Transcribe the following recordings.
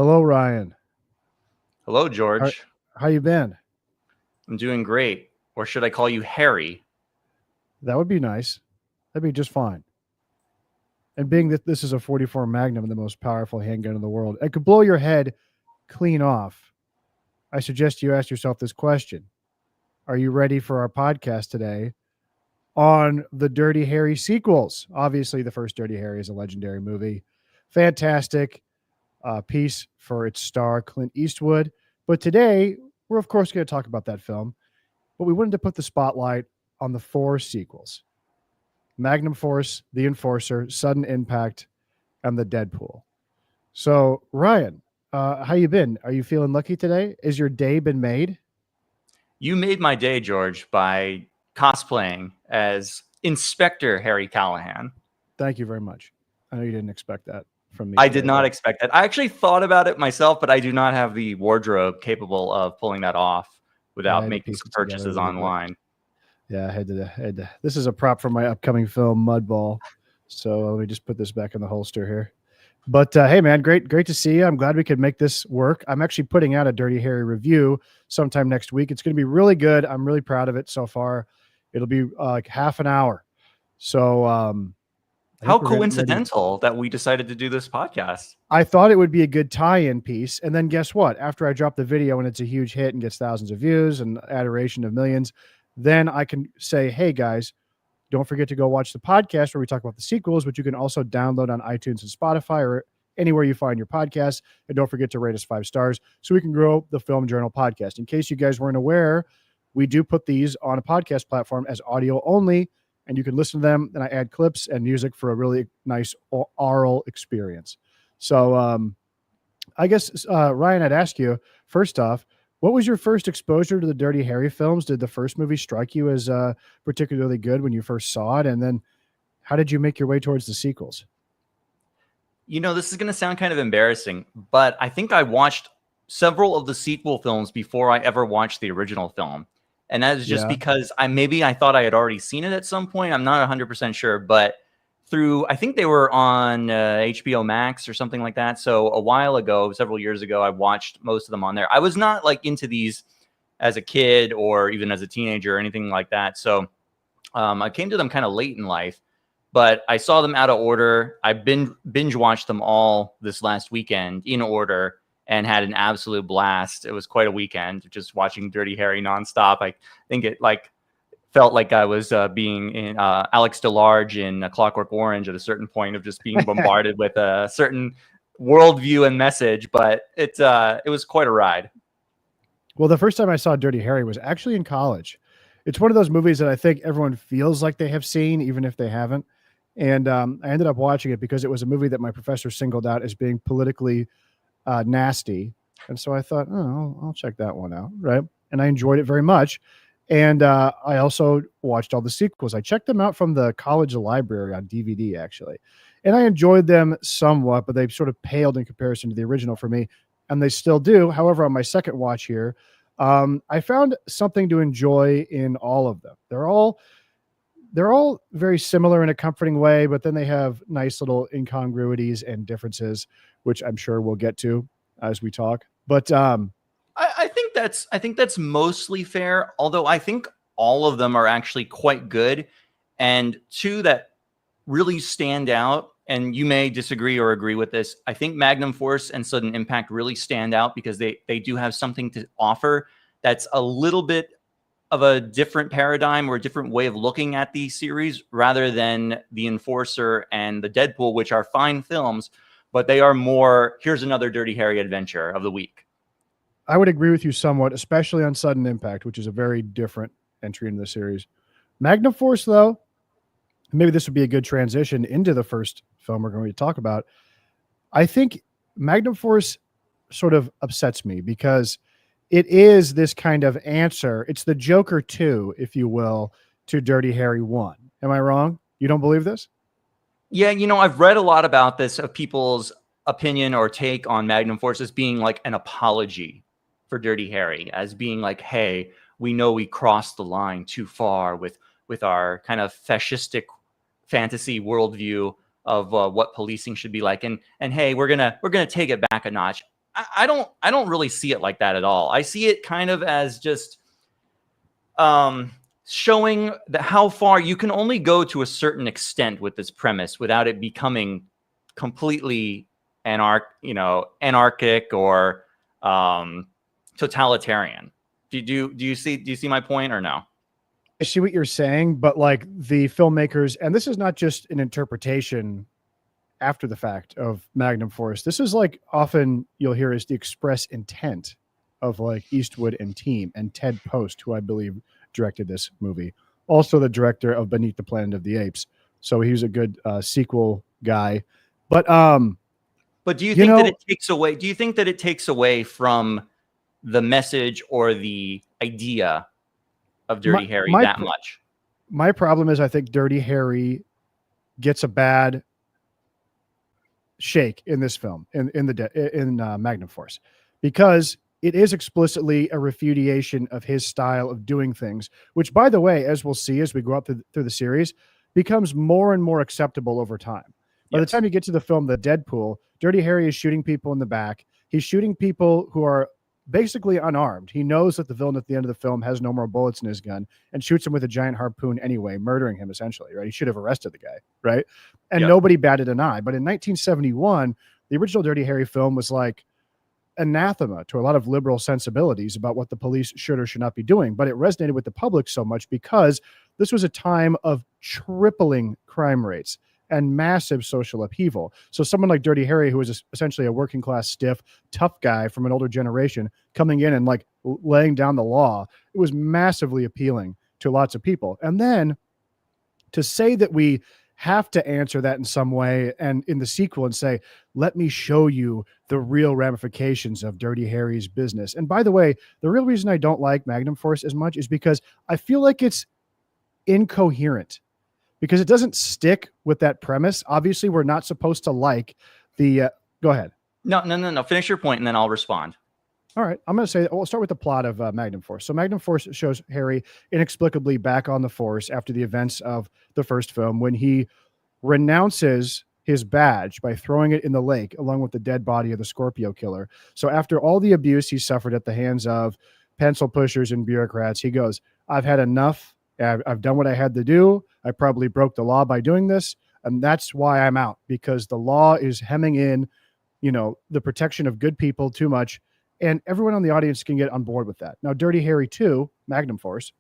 Hello, Ryan. Hello, How, George. how you been? I'm doing great. Or should I call you Harry? That would be nice. That'd be just fine. And being that this is a 44 Magnum, the most powerful handgun in the world, it could blow your head clean off. I suggest you ask yourself this question. Are you ready for our podcast today on the Dirty Harry sequels? Obviously, the first Dirty Harry is a legendary movie. Fantastic piece for its star, Clint Eastwood. But today, we're of course going to talk about that film. But we wanted to put the spotlight on the four sequels: Magnum Force, The Enforcer, Sudden Impact, and The Deadpool. So, Ryan, how you been? Are you feeling lucky today? Is your day been made? You made my day, George, by cosplaying as Inspector Harry Callahan. Thank you very much. I know you didn't expect that from me I today, did not but expect that. I actually thought about it myself, but I do not have the wardrobe capable of pulling that off I without had to making piece some it together purchases really quick. online. Yeah, I had to. This is a prop for my upcoming film, Mudball. So let me just put this back in the holster here. But hey, man, great to see you. I'm glad we could make this work. I'm actually putting out a Dirty Harry review sometime next week. It's going to be really good. I'm really proud of it so far. It'll be like half an hour. So I How think we're getting ready. coincidental that we decided to do this podcast. I thought it would be a good tie-in piece, and then guess what? After I drop the video and it's a huge hit and gets thousands of views and adoration of millions, then I can say, "Hey guys, don't forget to go watch the podcast where we talk about the sequels, which you can also download on iTunes and Spotify or anywhere you find your podcasts. And don't forget to rate us 5 stars so we can grow the Film Journal podcast. In case you guys weren't aware, we do put these on a podcast platform as audio only, and you can listen to them. And I add clips and music for a really nice oral experience. So I guess, Ryan, I'd ask you first off, what was your first exposure to the Dirty Harry films? Did the first movie strike you as particularly good when you first saw it? And then how did you make your way towards the sequels? You know, this is going to sound kind of embarrassing, but I think I watched several of the sequel films before I ever watched the original film. And that is just Yeah. because I thought I had already seen it at some point. I'm not 100% sure, but I think they were on HBO Max or something like that. So a while ago, several years ago, I watched most of them on there. I was not like into these as a kid or even as a teenager or anything like that. So I came to them kind of late in life, but I saw them out of order. I binge watched them all this last weekend in order and had an absolute blast. It was quite a weekend just watching Dirty Harry nonstop. I think it felt like I was being in Alex DeLarge in Clockwork Orange at a certain point of just being bombarded with a certain worldview and message. But it was quite a ride. Well, the first time I saw Dirty Harry was actually in college. It's one of those movies that I think everyone feels like they have seen, even if they haven't. And I ended up watching it because it was a movie that my professor singled out as being politically nasty. And so I thought, oh, I'll check that one out. Right. And I enjoyed it very much. And I also watched all the sequels. I checked them out from the college library on DVD, actually. And I enjoyed them somewhat, but they've sort of paled in comparison to the original for me. And they still do. However, on my second watch here, I found something to enjoy in all of them. They're all very similar in a comforting way, but then they have nice little incongruities and differences, which I'm sure we'll get to as we talk. But I think that's mostly fair. Although I think all of them are actually quite good, and two that really stand out. And you may disagree or agree with this. I think Magnum Force and Sudden Impact really stand out because they do have something to offer that's a little bit of a different paradigm or a different way of looking at the series rather than The Enforcer and The Deadpool, which are fine films, but they are more, here's another Dirty Harry adventure of the week. I would agree with you somewhat, especially on Sudden Impact, which is a very different entry into the series. Magnum Force, though, maybe this would be a good transition into the first film we're going to talk about. I think Magnum Force sort of upsets me because it is this kind of answer. It's the Joker 2, if you will, to Dirty Harry 1. Am I wrong? You don't believe this? Yeah, you know, I've read a lot about this, of people's opinion or take on Magnum Force as being like an apology for Dirty Harry, as being like, hey, we know we crossed the line too far with our kind of fascistic fantasy worldview of what policing should be like, and hey, we're gonna take it back a notch. I don't really see it like that at all. I see it kind of as just showing that how far you can only go to a certain extent with this premise without it becoming completely anarchic or totalitarian. Do you see my point or no? I see what you're saying, but like the filmmakers, and this is not just an interpretation after the fact of Magnum Force. This is like often you'll hear is the express intent of like Eastwood and team and Ted Post, who I believe directed this movie. Also the director of Beneath the Planet of the Apes. So he was a good sequel guy. But do you think that it takes away? Do you think that it takes away from the message or the idea of Dirty Harry that much? My problem is I think Dirty Harry gets a bad shake in this film in Magnum Force, because it is explicitly a refutation of his style of doing things, which, by the way, as we'll see as we go up through the series, becomes more and more acceptable over time. By the time you get to the film The Deadpool, Dirty Harry is shooting people in the back. He's shooting people who are basically unarmed. He knows that the villain at the end of the film has no more bullets in his gun and shoots him with a giant harpoon anyway, murdering him essentially, right? He should have arrested the guy, right? And nobody batted an eye. But in 1971, the original Dirty Harry film was like anathema to a lot of liberal sensibilities about what the police should or should not be doing. But it resonated with the public so much because this was a time of tripling crime rates and massive social upheaval. So someone like Dirty Harry, who was essentially a working class, stiff, tough guy from an older generation, coming in and like laying down the law, it was massively appealing to lots of people. And then to say that we have to answer that in some way and in the sequel and say, let me show you the real ramifications of Dirty Harry's business. And by the way, the real reason I don't like Magnum Force as much is because I feel like it's incoherent, because it doesn't stick with that premise. Obviously, we're not supposed to like the go ahead. No. Finish your point and then I'll respond. All right. I'm going to say, we'll start with the plot of Magnum Force. So Magnum Force shows Harry inexplicably back on the force after the events of the first film, when he renounces his badge by throwing it in the lake along with the dead body of the Scorpio killer. So after all the abuse he suffered at the hands of pencil pushers and bureaucrats, he goes, I've had enough. I've done what I had to do. I probably broke the law by doing this. And that's why I'm out, because the law is hemming in, the protection of good people too much. And everyone on the audience can get on board with that. Now, Dirty Harry 2, Magnum Force,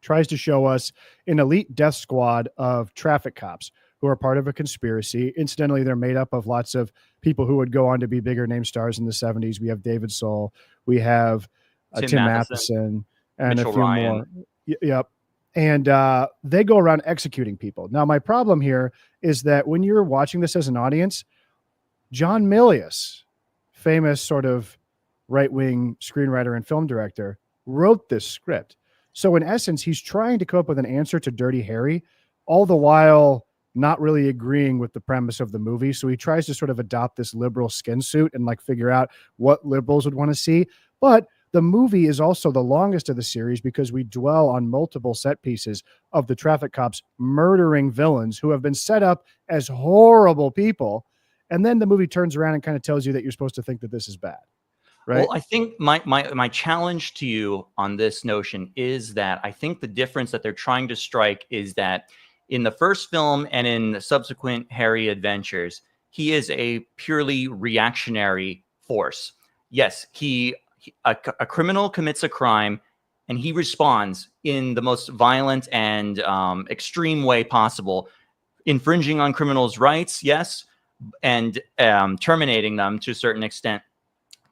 tries to show us an elite death squad of traffic cops who are part of a conspiracy. Incidentally, they're made up of lots of people who would go on to be bigger name stars in the 70s. We have David Soul. We have Tim Matheson and Mitchell a few Ryan. more. Yep. And they go around executing people. Now, my problem here is that when you're watching this as an audience, John Milius, famous sort of right-wing screenwriter and film director, wrote this script. So in essence, he's trying to come up with an answer to Dirty Harry, all the while not really agreeing with the premise of the movie. So he tries to sort of adopt this liberal skin suit and like figure out what liberals would want to see. But the movie is also the longest of the series because we dwell on multiple set pieces of the traffic cops murdering villains who have been set up as horrible people. And then the movie turns around and kind of tells you that you're supposed to think that this is bad. Right? Well, I think my challenge to you on this notion is that I think the difference that they're trying to strike is that in the first film and in the subsequent Harry adventures, he is a purely reactionary force. Yes, a criminal commits a crime and he responds in the most violent and extreme way possible, infringing on criminals' rights, yes, and terminating them to a certain extent.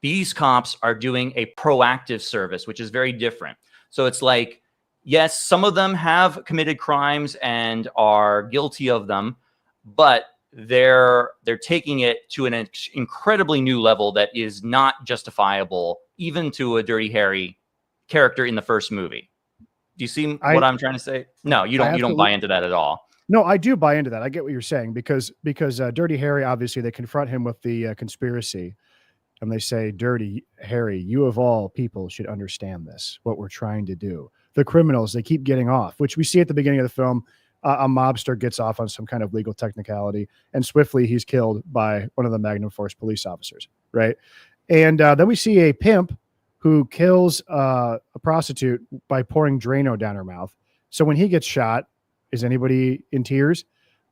These cops are doing a proactive service, which is very different. So it's like, yes, some of them have committed crimes and are guilty of them, but they're taking it to an incredibly new level that is not justifiable even to a Dirty Harry character in the first movie. Do you see what I'm trying to say? No, you don't. You don't buy into that at all. No, I do buy into that. I get what you're saying because Dirty Harry, obviously, they confront him with the conspiracy. And they say, Dirty Harry, you of all people should understand this, what we're trying to do. The criminals, they keep getting off, which we see at the beginning of the film. A mobster gets off on some kind of legal technicality, and swiftly he's killed by one of the Magnum Force police officers, right? And then we see a pimp who kills a prostitute by pouring Drano down her mouth. So when he gets shot, is anybody in tears?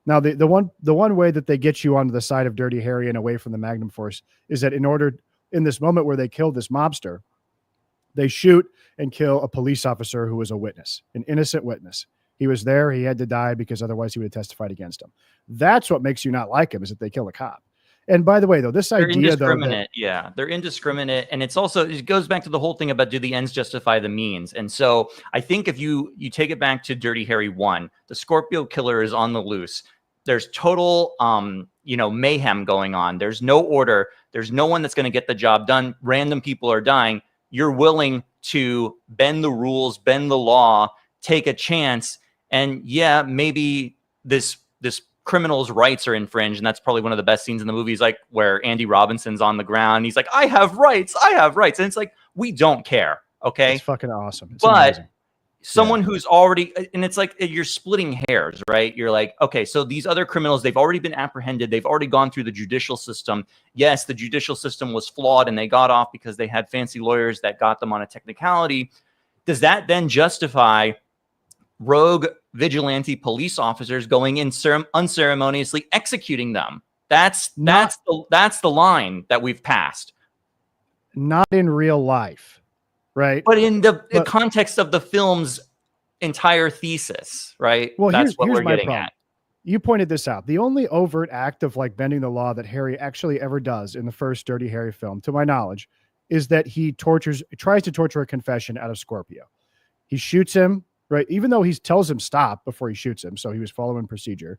Now, the one way that they get you onto the side of Dirty Harry and away from the Magnum Force is that in this moment where they kill this mobster, they shoot and kill a police officer who was a witness, an innocent witness. He was there. He had to die because otherwise he would have testified against him. That's what makes you not like him, is that they kill a cop. And by the way, though, they're indiscriminate. Yeah, they're indiscriminate. And it's also, it goes back to the whole thing about, do the ends justify the means? And so I think if you take it back to Dirty Harry 1, the Scorpio killer is on the loose. There's total, mayhem going on. There's no order. There's no one that's going to get the job done. Random people are dying. You're willing to bend the rules, bend the law, take a chance. And yeah, maybe this criminal's rights are infringed, and that's probably one of the best scenes in the movie, is like where Andy Robinson's on the ground. He's like, I have rights. And it's like, we don't care. Okay. It's fucking awesome. It's but amazing. Someone who's already, and it's like, you're splitting hairs, right? You're like, okay, so these other criminals, they've already been apprehended. They've already gone through the judicial system. Yes, the judicial system was flawed and they got off because they had fancy lawyers that got them on a technicality. Does that then justify rogue vigilante police officers going in unceremoniously executing them? That's the line that we've passed. Not in real life. Right. But in the context of the film's entire thesis, right? Well, that's what here's we're my getting problem. at. You pointed this out. The only overt act of like bending the law that Harry actually ever does in the first Dirty Harry film, to my knowledge, is that he tries to torture a confession out of Scorpio. He shoots him, right? Even though he tells him stop before he shoots him. So he was following procedure.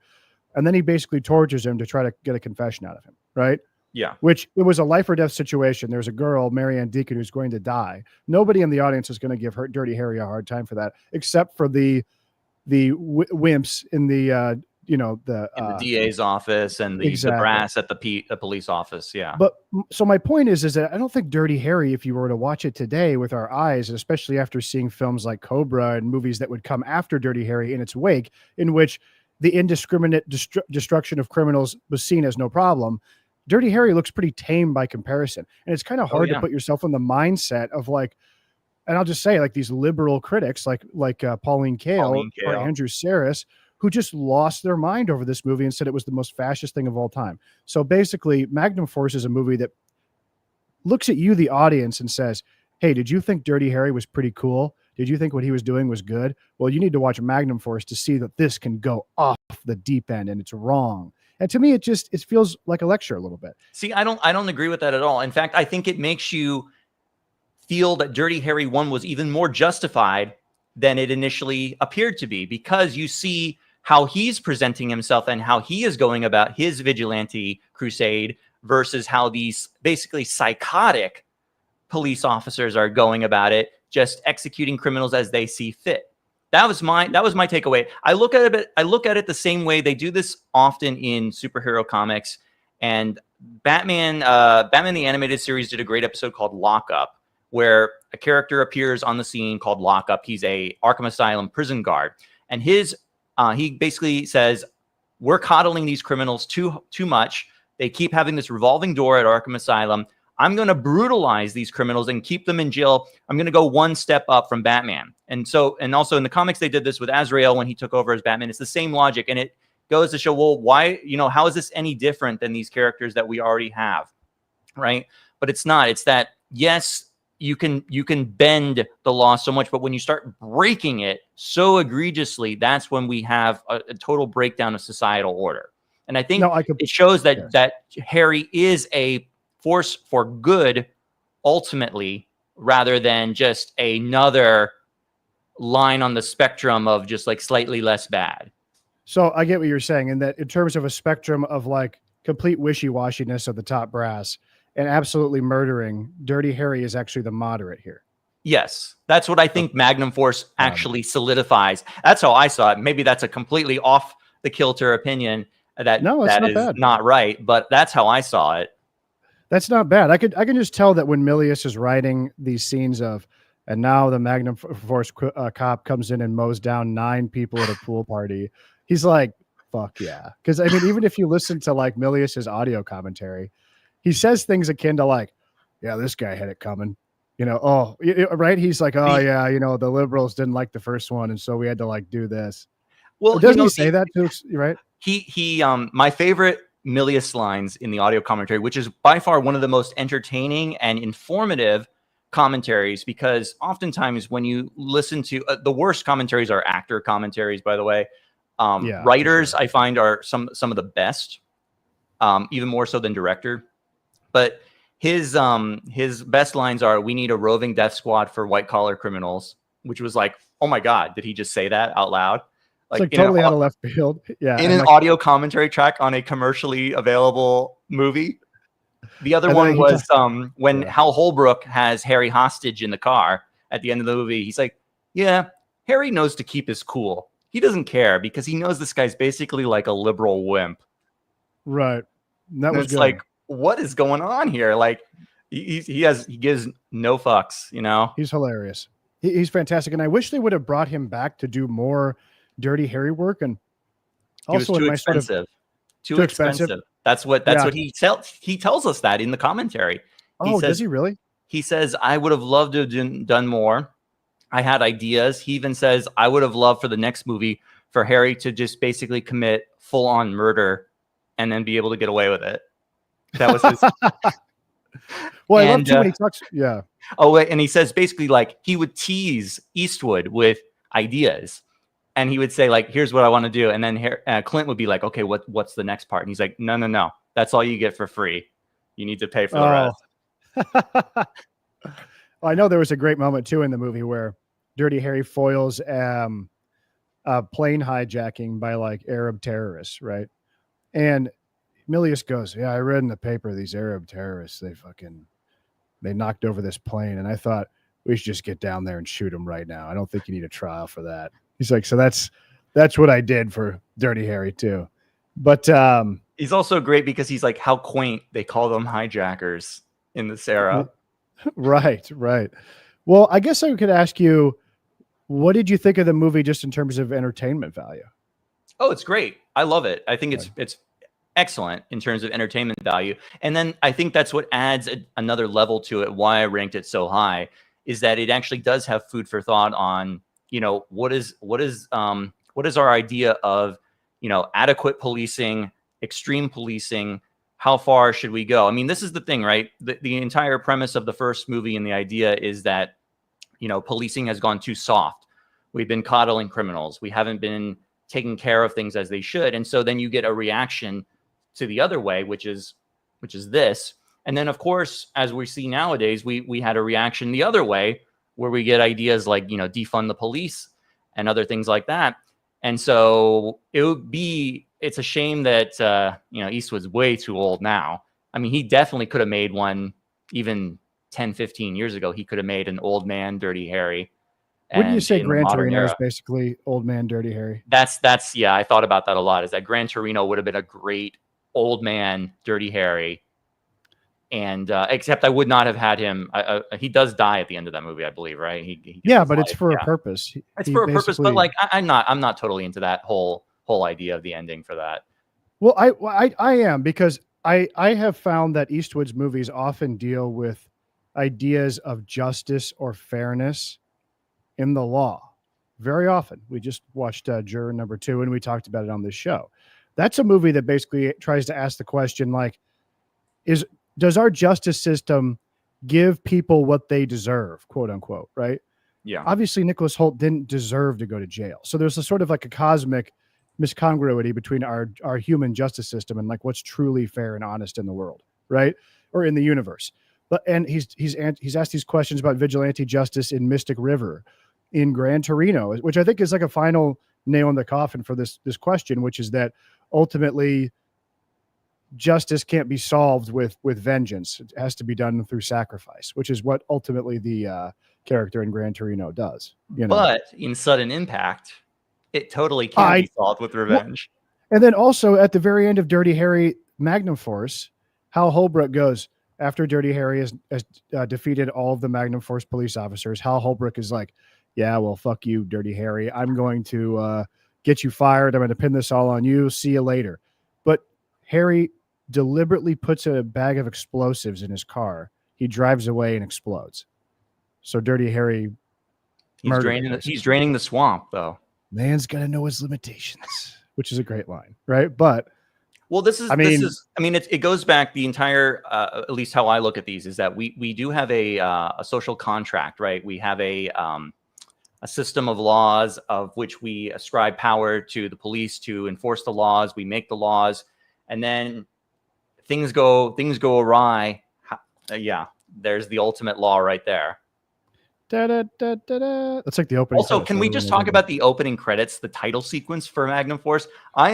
And then he basically tortures him to try to get a confession out of him, right? Yeah. Which, it was a life or death situation. There's a girl, Marianne Deacon, who's going to die. Nobody in the audience is going to give Dirty Harry a hard time for that, except for the wimps in the the DA's office and the brass at the police office. Yeah. But so my point is that I don't think Dirty Harry, if you were to watch it today with our eyes, and especially after seeing films like Cobra and movies that would come after Dirty Harry in its wake, in which the indiscriminate destruction of criminals was seen as no problem, Dirty Harry looks pretty tame by comparison. And it's kind of hard to put yourself in the mindset of like, and I'll just say, like, these liberal critics like Pauline Kael or Andrew Sarris, who just lost their mind over this movie and said it was the most fascist thing of all time. So basically, Magnum Force is a movie that looks at you, the audience, and says, hey, did you think Dirty Harry was pretty cool? Did you think what he was doing was good? Well, you need to watch Magnum Force to see that this can go off the deep end and it's wrong. And to me, it feels like a lecture a little bit. See, I don't agree with that at all. In fact, I think it makes you feel that Dirty Harry 1 was even more justified than it initially appeared to be, because you see how he's presenting himself and how he is going about his vigilante crusade versus how these basically psychotic police officers are going about it, just executing criminals as they see fit. That was my takeaway. I look at it the same way. They do this often in superhero comics, and Batman the Animated Series did a great episode called Lockup, where a character appears on the scene called Lockup. He's a Arkham Asylum prison guard, and he basically says, we're coddling these criminals too much. They keep having this revolving door at Arkham Asylum. I'm going to brutalize these criminals and keep them in jail. I'm going to go one step up from Batman. And also in the comics, they did this with Azrael when he took over as Batman. It's the same logic. And it goes to show, well, why, how is this any different than these characters that we already have? Right. But it's not. It's that, yes, you can bend the law so much, but when you start breaking it so egregiously, that's when we have a total breakdown of societal order. And I think it shows that Harry is a force for good ultimately, rather than just another line on the spectrum of just like slightly less bad. So I get what you're saying, in that in terms of a spectrum of like complete wishy-washiness of the top brass and absolutely murdering, Dirty Harry is actually the moderate here. Yes, that's what I think Magnum Force actually solidifies. That's how I saw it. Maybe that's a completely off the kilter opinion that is not right, but that's how I saw it. That's not bad. I can just tell that when Milius is writing these scenes of, and now the Magnum Force cop comes in and mows down 9 people at a pool party, he's like, fuck yeah. Because I mean, even if you listen to like Milius's audio commentary, he says things akin to like, yeah, this guy had it coming. Right? He's like, oh, The, yeah, the liberals didn't like the first one, and so we had to, like, do this. well, Doesn't he say that, too? Right? My favorite Milius lines in the audio commentary, which is by far one of the most entertaining and informative commentaries, because oftentimes when you listen to the worst commentaries are actor commentaries, by the way. Writers, sure. I find, are some of the best, even more so than director. But his best lines are, "We need a roving death squad for white collar criminals," which was like, oh my God, did he just say that out loud? It's like totally out of left field. Yeah. In an audio commentary track on a commercially available movie. The other one was when Hal Holbrook has Harry hostage in the car at the end of the movie. He's like, yeah, Harry knows to keep his cool. He doesn't care because he knows this guy's basically like a liberal wimp. Right. That was good. Like, what is going on here? Like, he gives no fucks, He's hilarious. He's fantastic. And I wish they would have brought him back to do more Dirty Harry work. And also too expensive. Too expensive. That's what he tells us that in the commentary. Does he really? He says, I would have loved to have done more. I had ideas. He even says, I would have loved for the next movie for Harry to just basically commit full-on murder and then be able to get away with it. That was his. Well, I love too when he talks. Yeah. Oh, and he says basically, like, he would tease Eastwood with ideas. And he would say, like, here's what I want to do. And then Clint would be like, okay, what's the next part? And he's like, no. That's all you get for free. You need to pay for the rest. Well, I know there was a great moment, too, in the movie where Dirty Harry foils plane hijacking by, like, Arab terrorists, right? And Milius goes, yeah, I read in the paper these Arab terrorists, they knocked over this plane. And I thought, we should just get down there and shoot them right now. I don't think you need a trial for that. He's like, so that's what I did for Dirty Harry too. But he's also great because he's like, how quaint they call them hijackers in this era. Right. Well, I guess I could ask you, what did you think of the movie just in terms of entertainment value? Oh, it's great. I love it. I think it's excellent in terms of entertainment value. And then I think that's what adds another level to it. Why I ranked it so high is that it actually does have food for thought on, what is our idea of, adequate policing, extreme policing? How far should we go? I mean, this is the thing, right? The entire premise of the first movie and the idea is that, policing has gone too soft. We've been coddling criminals. We haven't been taking care of things as they should. And so then you get a reaction to the other way, which is this. And then, of course, as we see nowadays, we had a reaction the other way, where we get ideas like, defund the police and other things like that. And so it's a shame that, Eastwood's way too old now. I mean, he definitely could have made one even 10, 15 years ago. He could have made an old man Dirty Harry. Wouldn't you say Gran Torino is basically old man Dirty Harry? That's I thought about that a lot, is that Gran Torino would have been a great old man Dirty Harry. And except I would not have had him. He does die at the end of that movie, I believe, right? But it's for a purpose. It's for a purpose, but like I'm not totally into that whole idea of the ending for that. Well, I am, because I have found that Eastwood's movies often deal with ideas of justice or fairness in the law. Very often. We just watched Juror Number 2, and we talked about it on this show. That's a movie that basically tries to ask the question, like, does our justice system give people what they deserve, quote unquote, right? Yeah. Obviously, Nicholas Hoult didn't deserve to go to jail. So there's a sort of like a cosmic miscongruity between our human justice system and like what's truly fair and honest in the world, right? Or in the universe. And he's asked these questions about vigilante justice in Mystic River, in Gran Torino, which I think is like a final nail in the coffin for this question, which is that ultimately justice can't be solved with vengeance. It has to be done through sacrifice, which is what ultimately the character in Gran Torino does. But in Sudden Impact, it totally can be solved with revenge. Well, and then also at the very end of Dirty Harry Magnum Force, Hal Holbrook goes, after Dirty Harry has defeated all of the Magnum Force police officers, Hal Holbrook is like, yeah, well, fuck you, Dirty Harry. I'm going to get you fired. I'm going to pin this all on you. See you later. But Harry deliberately puts a bag of explosives in his car. he drives away and explodes. So Dirty Harry murdered him. He's draining the swamp, though. Man's got to know his limitations, which is a great line, right? But well, it goes back the entire, at least how I look at these is that we do have a social contract, right? We have a system of laws of which we ascribe power to the police to enforce the laws. We make the laws, and then things go awry. Yeah, there's the ultimate law right there. Da, da, da, da, da. That's like the opening. Also, can we just talk about the opening credits, the title sequence for Magnum Force? I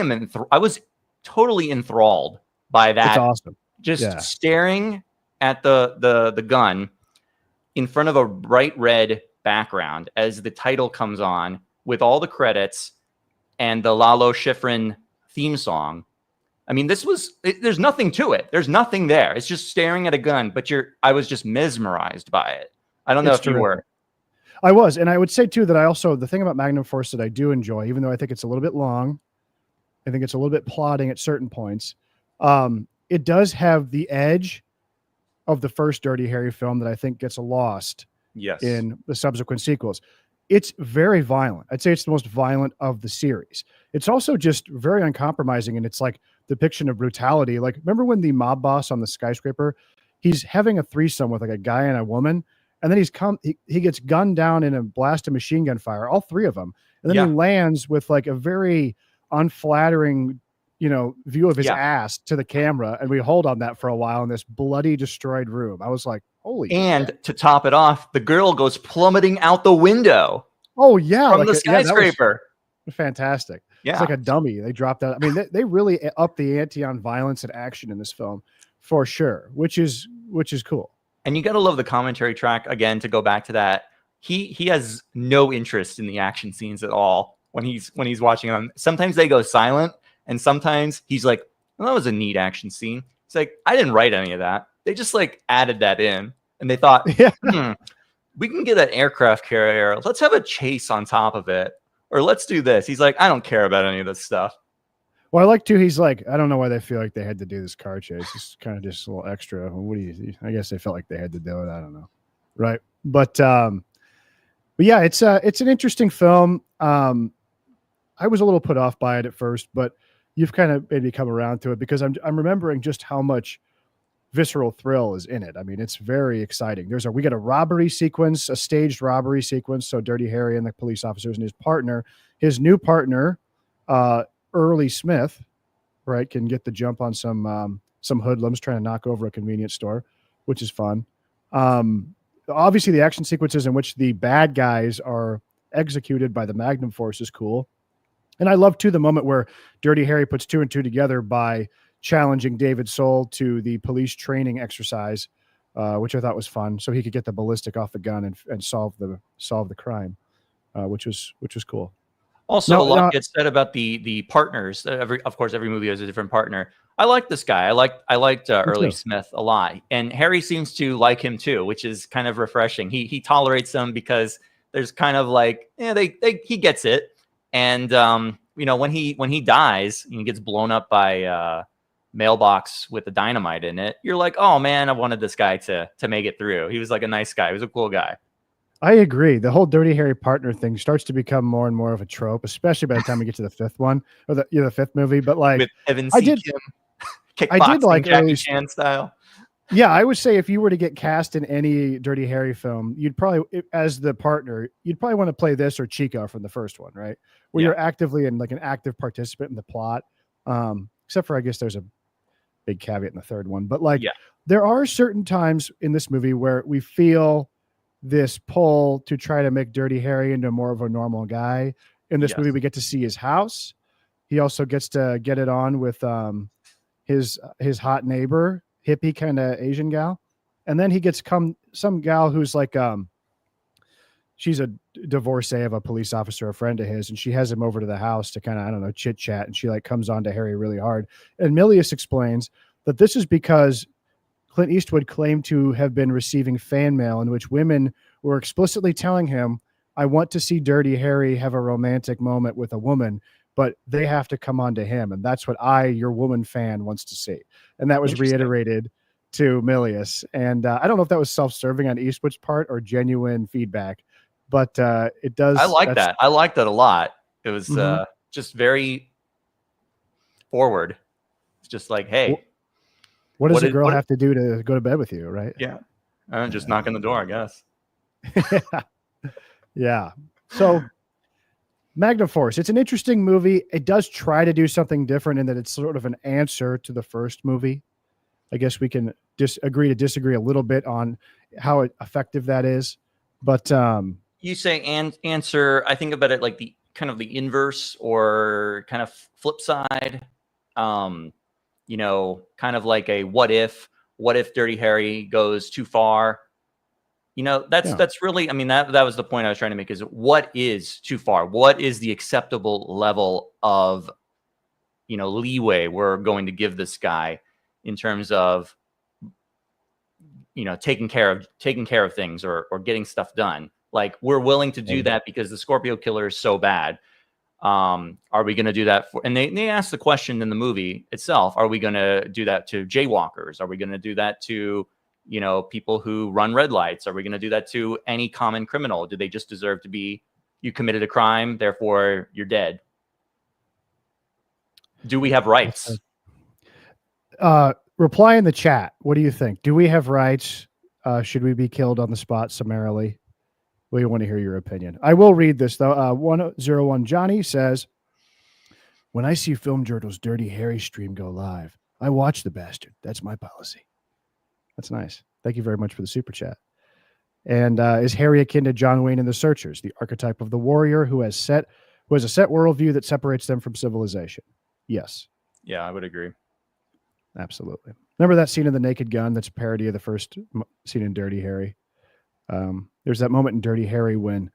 was totally enthralled by that. It's awesome. Just staring at the gun in front of a bright red background as the title comes on with all the credits and the Lalo Schifrin theme song. I mean, there's nothing to it. There's nothing there. It's just staring at a gun, but I was just mesmerized by it. I don't know if you were. I was. And I would say too, that the thing about Magnum Force that I do enjoy, even though I think it's a little bit long, I think it's a little bit plodding at certain points. It does have the edge of the first Dirty Harry film that I think gets lost in the subsequent sequels. It's very violent. I'd say it's the most violent of the series. It's also just very uncompromising. And it's like depiction of brutality. Like, remember when the mob boss on the skyscraper, he's having a threesome with like a guy and a woman, and then he gets gunned down in a blast of machine gun fire, all three of them. And then he lands with like a very unflattering, view of his ass to the camera. And we hold on that for a while in this bloody, destroyed room. I was like, holy shit. To top it off, the girl goes plummeting out the window. Oh yeah. From the skyscraper. Fantastic. Yeah. It's like a dummy. They dropped out. I mean, they really upped the ante on violence and action in this film for sure, which is cool. And you got to love the commentary track again, to go back to that. He has no interest in the action scenes at all when he's watching them. Sometimes they go silent, and sometimes he's like, well, that was a neat action scene. It's like, I didn't write any of that. They just like added that in, and they thought, we can get an aircraft carrier. Let's have a chase on top of it. Or let's do this. He's like, I don't care about any of this stuff. Well, I like too. He's like, I don't know why they feel like they had to do this car chase. It's kind of just a little extra. I guess they felt like they had to do it. I don't know. Right. But yeah, it's an interesting film. I was a little put off by it at first, but you've kind of made me come around to it because I'm remembering just how much visceral thrill is in it. I mean, it's very exciting. We get a robbery sequence, a staged robbery sequence. So Dirty Harry and the police officers and his new partner, Early Smith, right, can get the jump on some hoodlums trying to knock over a convenience store, which is fun. Obviously, the action sequences in which the bad guys are executed by the Magnum Force is cool. And I love, too, the moment where Dirty Harry puts two and two together by challenging David Soul to the police training exercise, which I thought was fun. So he could get the ballistic off the gun and solve the crime, which was cool. Also, a lot gets said about the partners. Of course, every movie has a different partner. I like this guy. I liked Early Smith a lot, and Harry seems to like him too, which is kind of refreshing. He tolerates them because there's kind of like, he gets it. And when he dies and he gets blown up by mailbox with the dynamite in it, you're like, oh man, I wanted this guy to make it through. He was like a nice guy. He was a cool guy. I agree. The whole Dirty Harry partner thing starts to become more and more of a trope, especially by the time we get to the fifth one or the fifth movie. But like, with Evan C. Kim, I did like Jackie Chan style. Yeah, I would say if you were to get cast in any Dirty Harry film, you'd probably, as the partner, you'd probably want to play this or Chico from the first one, right? Where you're actively in like an active participant in the plot. Except for, I guess there's a big caveat in the third one, but like there are certain times in this movie where we feel this pull to try to make Dirty Harry into more of a normal guy. In this movie, we get to see his house. He also gets to get it on with his hot neighbor, hippie kind of Asian gal. And then he gets some gal who's like, she's a divorcee of a police officer, a friend of his, and she has him over to the house to kind of, I don't know, chit chat. And she like comes on to Harry really hard. And Milius explains that this is because Clint Eastwood claimed to have been receiving fan mail in which women were explicitly telling him, I want to see Dirty Harry have a romantic moment with a woman, but they have to come on to him. And that's what your woman fan, wants to see. And that was reiterated to Milius. And I don't know if that was self-serving on Eastwood's part or genuine feedback, but it does. I like that. I like that a lot. It was just very forward. It's just like, hey, what does a girl have to do to go to bed with you, right? Yeah. I'm just knocking the door, I guess. Yeah. So Magnum Force, it's an interesting movie. It does try to do something different in that it's sort of an answer to the first movie. I guess we can agree to disagree a little bit on how effective that is. But you say answer, I think about it like the kind of the inverse or kind of flip side. You know, kind of like a what if Dirty Harry goes too far? You know, that's really, I mean, that was the point I was trying to make, is what is too far? What is the acceptable level of, you know, leeway we're going to give this guy in terms of, you know, taking care of things or getting stuff done? Like, we're willing to do that because the Scorpio killer is so bad. Are we going to do that for, and they ask the question in the movie itself, are we going to do that to jaywalkers? Are we going to do that to, you know, people who run red lights? Are we going to do that to any common criminal? Do they just deserve to be, you committed a crime, therefore you're dead? Do we have rights? Reply in the chat. What do you think? Do we have rights? Should we be killed on the spot summarily? We want to hear your opinion. I will read this, though. 101 Johnny says, when I see Film Journal's Dirty Harry stream go live, I watch the bastard. That's my policy. That's nice. Thank you very much for the super chat. And is Harry akin to John Wayne in The Searchers, the archetype of the warrior who has a set worldview that separates them from civilization? Yes. Yeah, I would agree. Absolutely. Remember that scene in The Naked Gun? That's a parody of the first scene in Dirty Harry. There's that moment in Dirty Harry when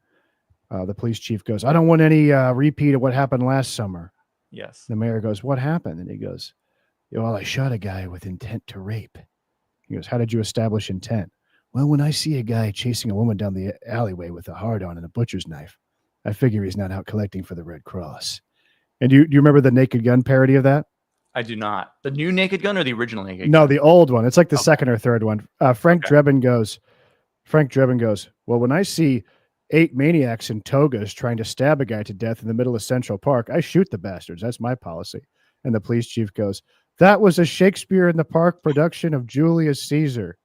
the police chief goes, I don't want any repeat of what happened last summer. Yes. The mayor goes, what happened? And he goes, well, I shot a guy with intent to rape. He goes, how did you establish intent? Well, when I see a guy chasing a woman down the alleyway with a hard-on and a butcher's knife, I figure he's not out collecting for the Red Cross. And do you remember the Naked Gun parody of that? I do not. The new Naked Gun or the original Naked Gun? No, the old one. It's like the second or third one. Frank Drebin goes, well, when I see 8 maniacs in togas trying to stab a guy to death in the middle of Central Park, I shoot the bastards. That's my policy. And the police chief goes, that was a Shakespeare in the Park production of Julius Caesar.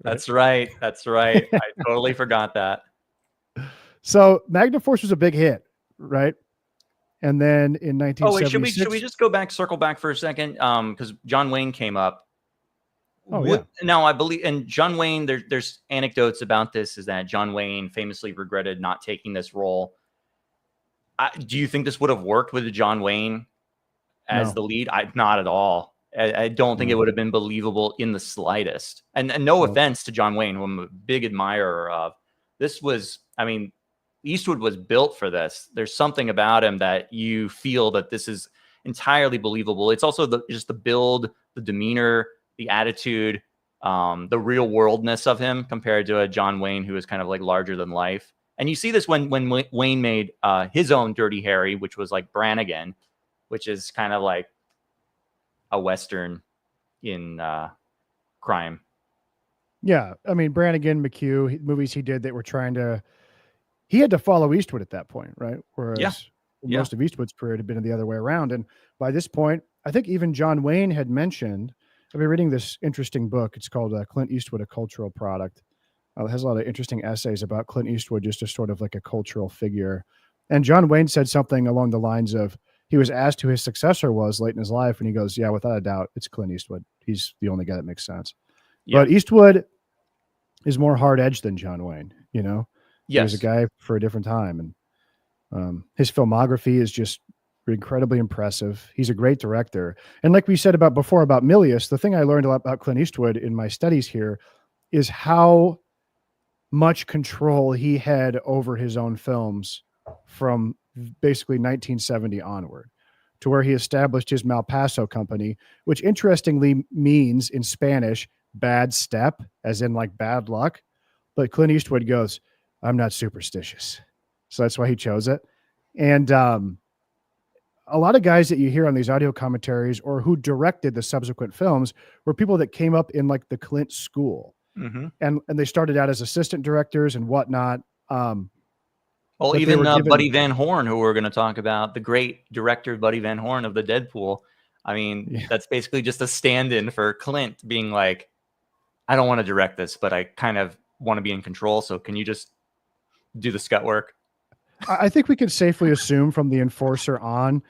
That's right. That's right. I totally forgot that. So Magnum Force was a big hit, right? And then in 1976... should we just circle back for a second? Because John Wayne came up. Yeah. Now, I believe, and John Wayne, there's anecdotes about this, is that John Wayne famously regretted not taking this role. Do you think this would have worked with John Wayne as the lead? Not at all. I don't think it would have been believable in the slightest. And no offense to John Wayne, who I'm a big admirer of. This was, I mean, Eastwood was built for this. There's something about him that you feel that this is entirely believable. It's also just the build, the demeanor, the attitude, the real worldness of him compared to a John Wayne who is kind of like larger than life. And you see this when Wayne made his own Dirty Harry, which was like Brannigan, which is kind of like a Western in crime. Yeah. I mean, Brannigan, McHugh, movies he did that were he had to follow Eastwood at that point, right? Whereas most of Eastwood's career had been the other way around. And by this point, I think even John Wayne had mentioned, I've been reading this interesting book. It's called Clint Eastwood, A Cultural Product. It has a lot of interesting essays about Clint Eastwood, just as sort of like a cultural figure. And John Wayne said something along the lines of, he was asked who his successor was late in his life, and he goes, yeah, without a doubt, it's Clint Eastwood. He's the only guy that makes sense. Yeah. But Eastwood is more hard-edged than John Wayne, you know? Yes. He was a guy for a different time. And his filmography is just incredibly impressive. He's a great director. And like we said before about Milius, the thing I learned a lot about Clint Eastwood in my studies here is how much control he had over his own films from basically 1970 onward, to where he established his Malpaso company, which interestingly means in Spanish, bad step, as in like bad luck. But Clint Eastwood goes, I'm not superstitious. So that's why he chose it. And a lot of guys that you hear on these audio commentaries or who directed the subsequent films were people that came up in like the Clint school, Hmm. and they started out as assistant directors and whatnot. Well, But they even were given, Buddy Van Horn, who we're going to talk about, the great director Buddy Van Horn of the Deadpool. I mean, yeah, that's basically just a stand-in for Clint being like, I don't want to direct this, but I kind of want to be in control. So can you just do the scut work? I think we could safely assume from The Enforcer on,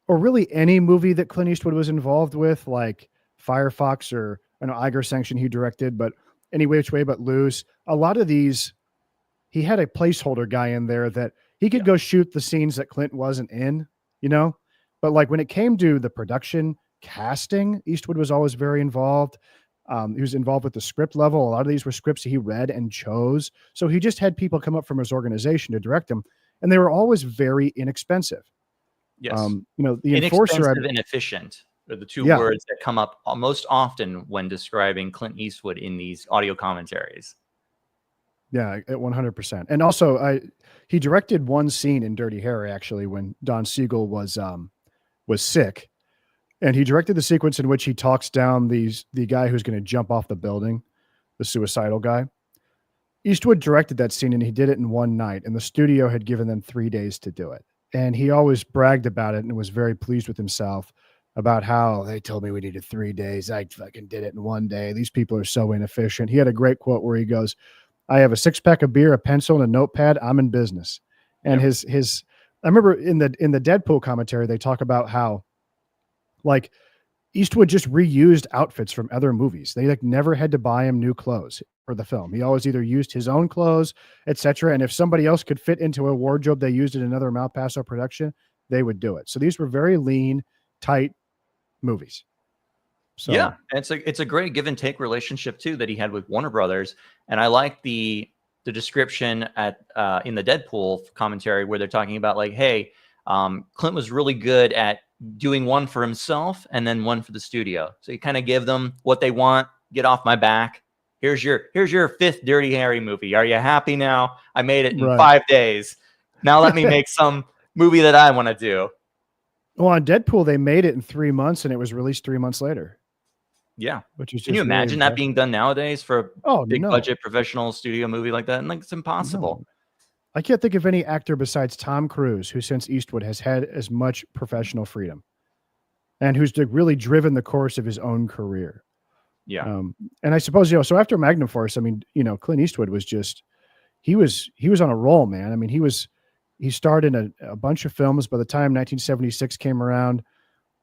or really any movie that Clint Eastwood was involved with, like Firefox, or I know Iger Sanction he directed, but Any Which Way But Loose. A lot of these, he had a placeholder guy in there that he could Yeah. go shoot the scenes that Clint wasn't in, you know? But like when it came to the production casting, Eastwood was always very involved. He was involved with the script level. A lot of these were scripts he read and chose. So he just had people come up from his organization to direct them, and they were always very inexpensive. Yes. The Enforcer, Inexpensive and efficient are the two yeah, words that come up most often when describing Clint Eastwood in these audio commentaries. yeah, at 100%. And also, he directed one scene in Dirty Harry actually when Don Siegel was sick, and he directed the sequence in which he talks down the guy who's going to jump off the building, the suicidal guy. Eastwood directed that scene, and he did it in one night, and the studio had given them 3 days to do it. And he always bragged about it and was very pleased with himself about how they told me we needed 3 days. I fucking did it in one day. These people are so inefficient. He had a great quote where he goes, I have a 6-pack of beer, a pencil, and a notepad. I'm in business. And Yep. I remember in the Deadpool commentary, they talk about how like Eastwood just reused outfits from other movies. They like never had to buy him new clothes for the film. He always either used his own clothes, etc. And if somebody else could fit into a wardrobe they used in another Malpaso production, they would do it. So these were very lean, tight movies. Yeah, So and it's a great give and take relationship too that he had with Warner Brothers, and I like the description at in the Deadpool commentary where they're talking about like, hey, Clint was really good at doing one for himself and then one for the studio. So you kind of give them what they want. Get off my back. Here's your fifth Dirty Harry movie. Are you happy now? I made it in right. 5 days. Now let me make some movie that I want to do. Well, on Deadpool, they made it in 3 months and it was released 3 months later, Yeah. which is Can you just really imagine that impressive. being done nowadays for a Oh big no, budget professional studio movie like that? And like it's impossible. no. I can't think of any actor besides Tom Cruise who, since Eastwood, has had as much professional freedom and who's really driven the course of his own career. Yeah. And I suppose, so after Magnum Force, I mean, Clint Eastwood was just, he was on a roll, man. I mean, he starred in a bunch of films. By the time 1976 came around,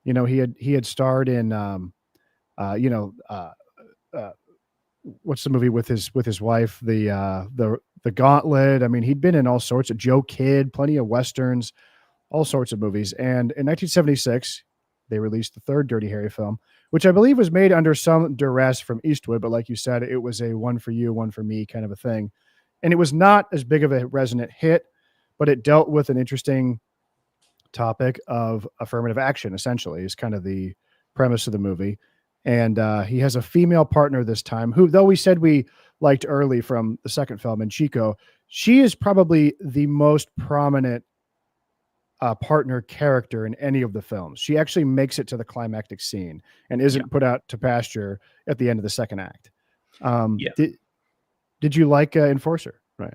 he had starred in, what's the movie with his wife, the Gauntlet. I mean, he'd been in all sorts of Joe Kidd, plenty of Westerns, all sorts of movies. And in 1976, they released the third Dirty Harry film, which I believe was made under some duress from Eastwood. But like you said, it was a one for you, one for me kind of a thing. And it was not as big of a resonant hit, but it dealt with an interesting topic of affirmative action, essentially, is kind of the premise of the movie. And he has a female partner this time who, though we said we liked early from the second film in Chico, she is probably the most prominent partner character in any of the films. She actually makes it to the climactic scene and isn't put out to pasture at the end of the second act. Yeah. Did you like Enforcer? Right.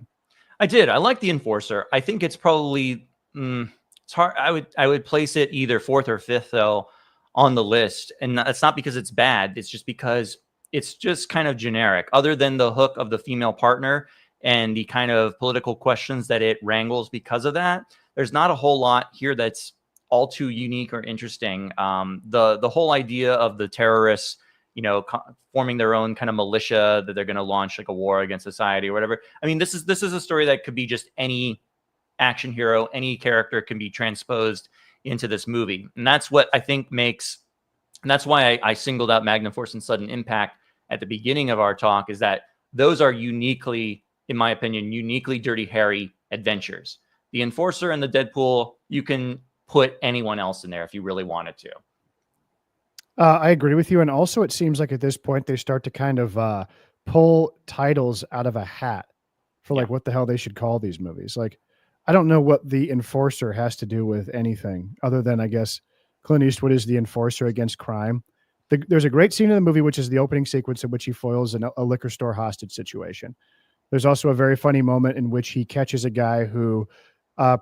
I did. I like The Enforcer. I think it's probably it's hard. I would place it either fourth or fifth though on the list, and it's not because it's bad. It's just because it's just kind of generic. Other than the hook of the female partner and the kind of political questions that it wrangles because of that, there's not a whole lot here that's all too unique or interesting. The whole idea of the terrorists, forming their own kind of militia that they're going to launch like a war against society or whatever. I mean, this is a story that could be just any action hero, any character can be transposed into this movie. And that's what I think makes, and that's why I singled out Magnum Force and Sudden Impact at the beginning of our talk, is that those are uniquely, in my opinion, uniquely Dirty Harry adventures. The Enforcer and the Deadpool, you can put anyone else in there if you really wanted to. I agree with you. And also, it seems like at this point, they start to kind of pull titles out of a hat for like what the hell they should call these movies. Like I don't know what the enforcer has to do with anything other than, I guess, Clint Eastwood is the enforcer against crime. There's a great scene in the movie, which is the opening sequence in which he foils a liquor store hostage situation. There's also a very funny moment in which he catches a guy who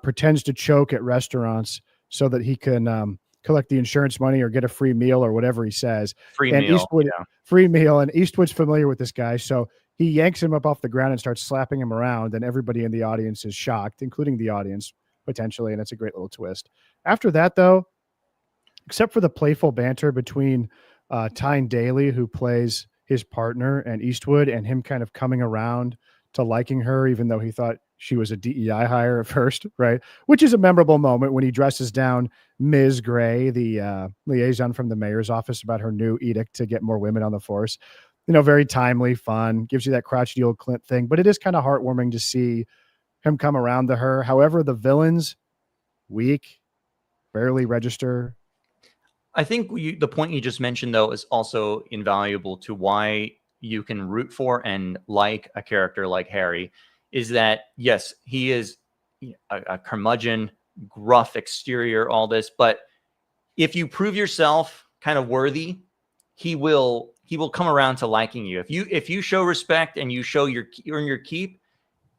pretends to choke at restaurants so that he can collect the insurance money or get a free meal or whatever he says. Free And meal. Eastwood, Yeah. free meal, and Eastwood's familiar with this guy, so he yanks him up off the ground and starts slapping him around, and everybody in the audience is shocked, including the audience potentially, and it's a great little twist. After that, though, except for the playful banter between Tyne Daly, who plays his partner, and Eastwood, and him kind of coming around to liking her, even though he thought she was a DEI hire at first, right? Which is a memorable moment when he dresses down Ms. Gray, the liaison from the mayor's office, about her new edict to get more women on the force. Very timely, fun, gives you that crotchety old Clint thing, but it is kind of heartwarming to see him come around to her. However, the villains, weak, barely register. I think the point you just mentioned, though, is also invaluable to why you can root for and like a character like Harry, is that, yes, he is a curmudgeon, gruff exterior, all this, but if you prove yourself kind of worthy, he will come around to liking you. If you show respect and you show you earn your keep,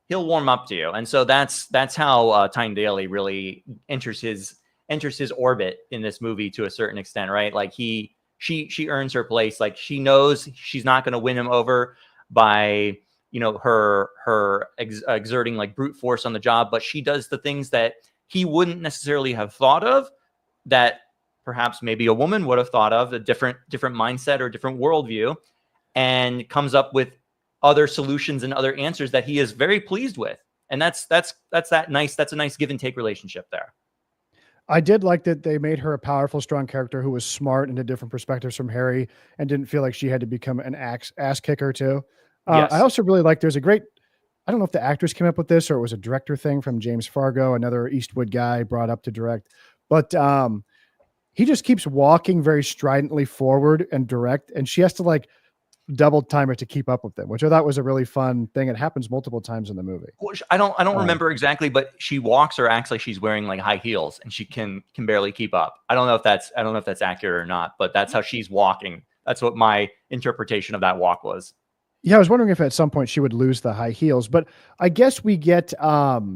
he'll warm up to you. And so that's how Tyne Daly really enters his orbit in this movie to a certain extent, right? Like she earns her place. Like she knows she's not going to win him over by her exerting like brute force on the job, but she does the things that he wouldn't necessarily have thought of, that perhaps maybe a woman would have thought of, a different mindset or different worldview, and comes up with other solutions and other answers that he is very pleased with. And that's a nice give and take relationship there. I did like that they made her a powerful, strong character who was smart and had different perspectives from Harry and didn't feel like she had to become an ass kicker too. Yes. I also really like, there's a great, I don't know if the actors came up with this or it was a director thing from James Fargo, another Eastwood guy brought up to direct, but he just keeps walking very stridently forward and direct, and she has to like double time it to keep up with them, which I thought was a really fun thing. It happens multiple times in the movie. I don't remember exactly, but she walks or acts like she's wearing like high heels and she can barely keep up. I don't know if that's accurate or not, but that's how she's walking. That's what my interpretation of that walk was. Yeah, I was wondering if at some point she would lose the high heels, but I guess we get for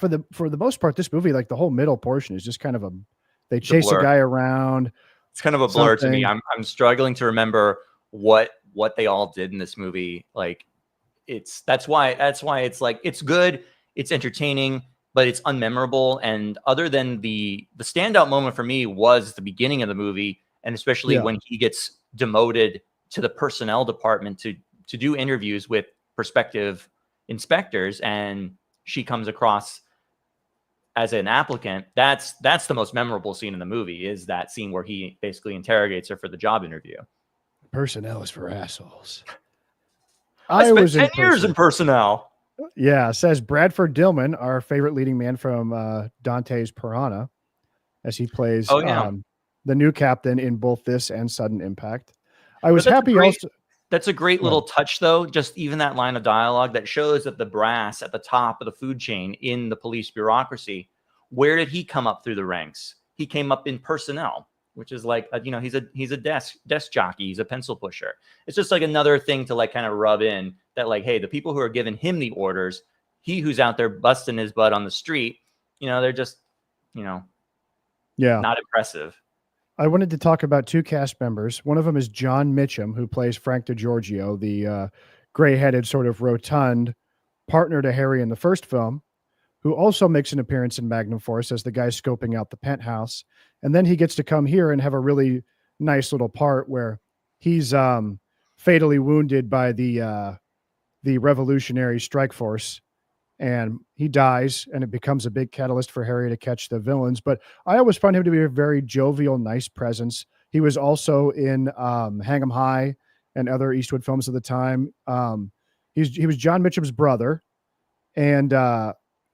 the most part, this movie, like the whole middle portion is just kind of they chase a guy around. It's kind of a blur to me. I'm struggling to remember what they all did in this movie. Like that's why it's like, it's good, it's entertaining, but it's unmemorable. And other than the standout moment for me was the beginning of the movie, and especially when he gets demoted to the personnel department to do interviews with prospective inspectors, and she comes across as an applicant. That's the most memorable scene in the movie, is that scene where he basically interrogates her for the job interview. Personnel is for assholes. I spent 10 years in personnel. Yeah, says Bradford Dillman, our favorite leading man from Dante's Piranha, as he plays the new captain in both this and Sudden Impact. I was happy also. That's a great little touch, though. Just even that line of dialogue that shows that the brass at the top of the food chain in the police bureaucracy, where did he come up through the ranks? He came up in personnel, which is like, he's a desk jockey. He's a pencil pusher. It's just like another thing to like kind of rub in that, like, hey, the people who are giving him the orders, he who's out there busting his butt on the street, they're just, not impressive. I wanted to talk about two cast members. One of them is John Mitchum, who plays Frank DiGiorgio, the gray-headed, sort of rotund partner to Harry in the first film, who also makes an appearance in Magnum Force as the guy scoping out the penthouse. And then he gets to come here and have a really nice little part where he's fatally wounded by the Revolutionary Strike Force, and he dies, and it becomes a big catalyst for Harry to catch the villains. But I always found him to be a very jovial, nice presence. He was also in Hang 'em High and other Eastwood films of the time. He was John Mitchum's brother, and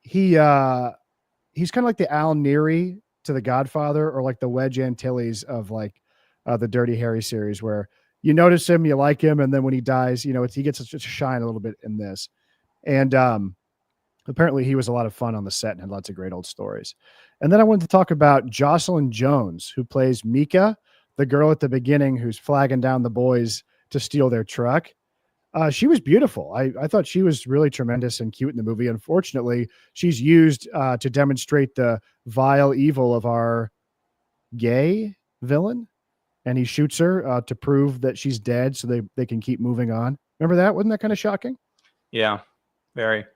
he's kind of like the Al Neary to the Godfather, or like the Wedge Antilles of like the Dirty Harry series, where you notice him, you like him, and then when he dies, he gets to shine a little bit in this. And Apparently, he was a lot of fun on the set and had lots of great old stories. And then I wanted to talk about Jocelyn Jones, who plays Mika, the girl at the beginning who's flagging down the boys to steal their truck. She was beautiful. I thought she was really tremendous and cute in the movie. Unfortunately, she's used to demonstrate the vile evil of our gay villain, and he shoots her to prove that she's dead so they can keep moving on. Remember that? Wasn't that kind of shocking? Yeah, very.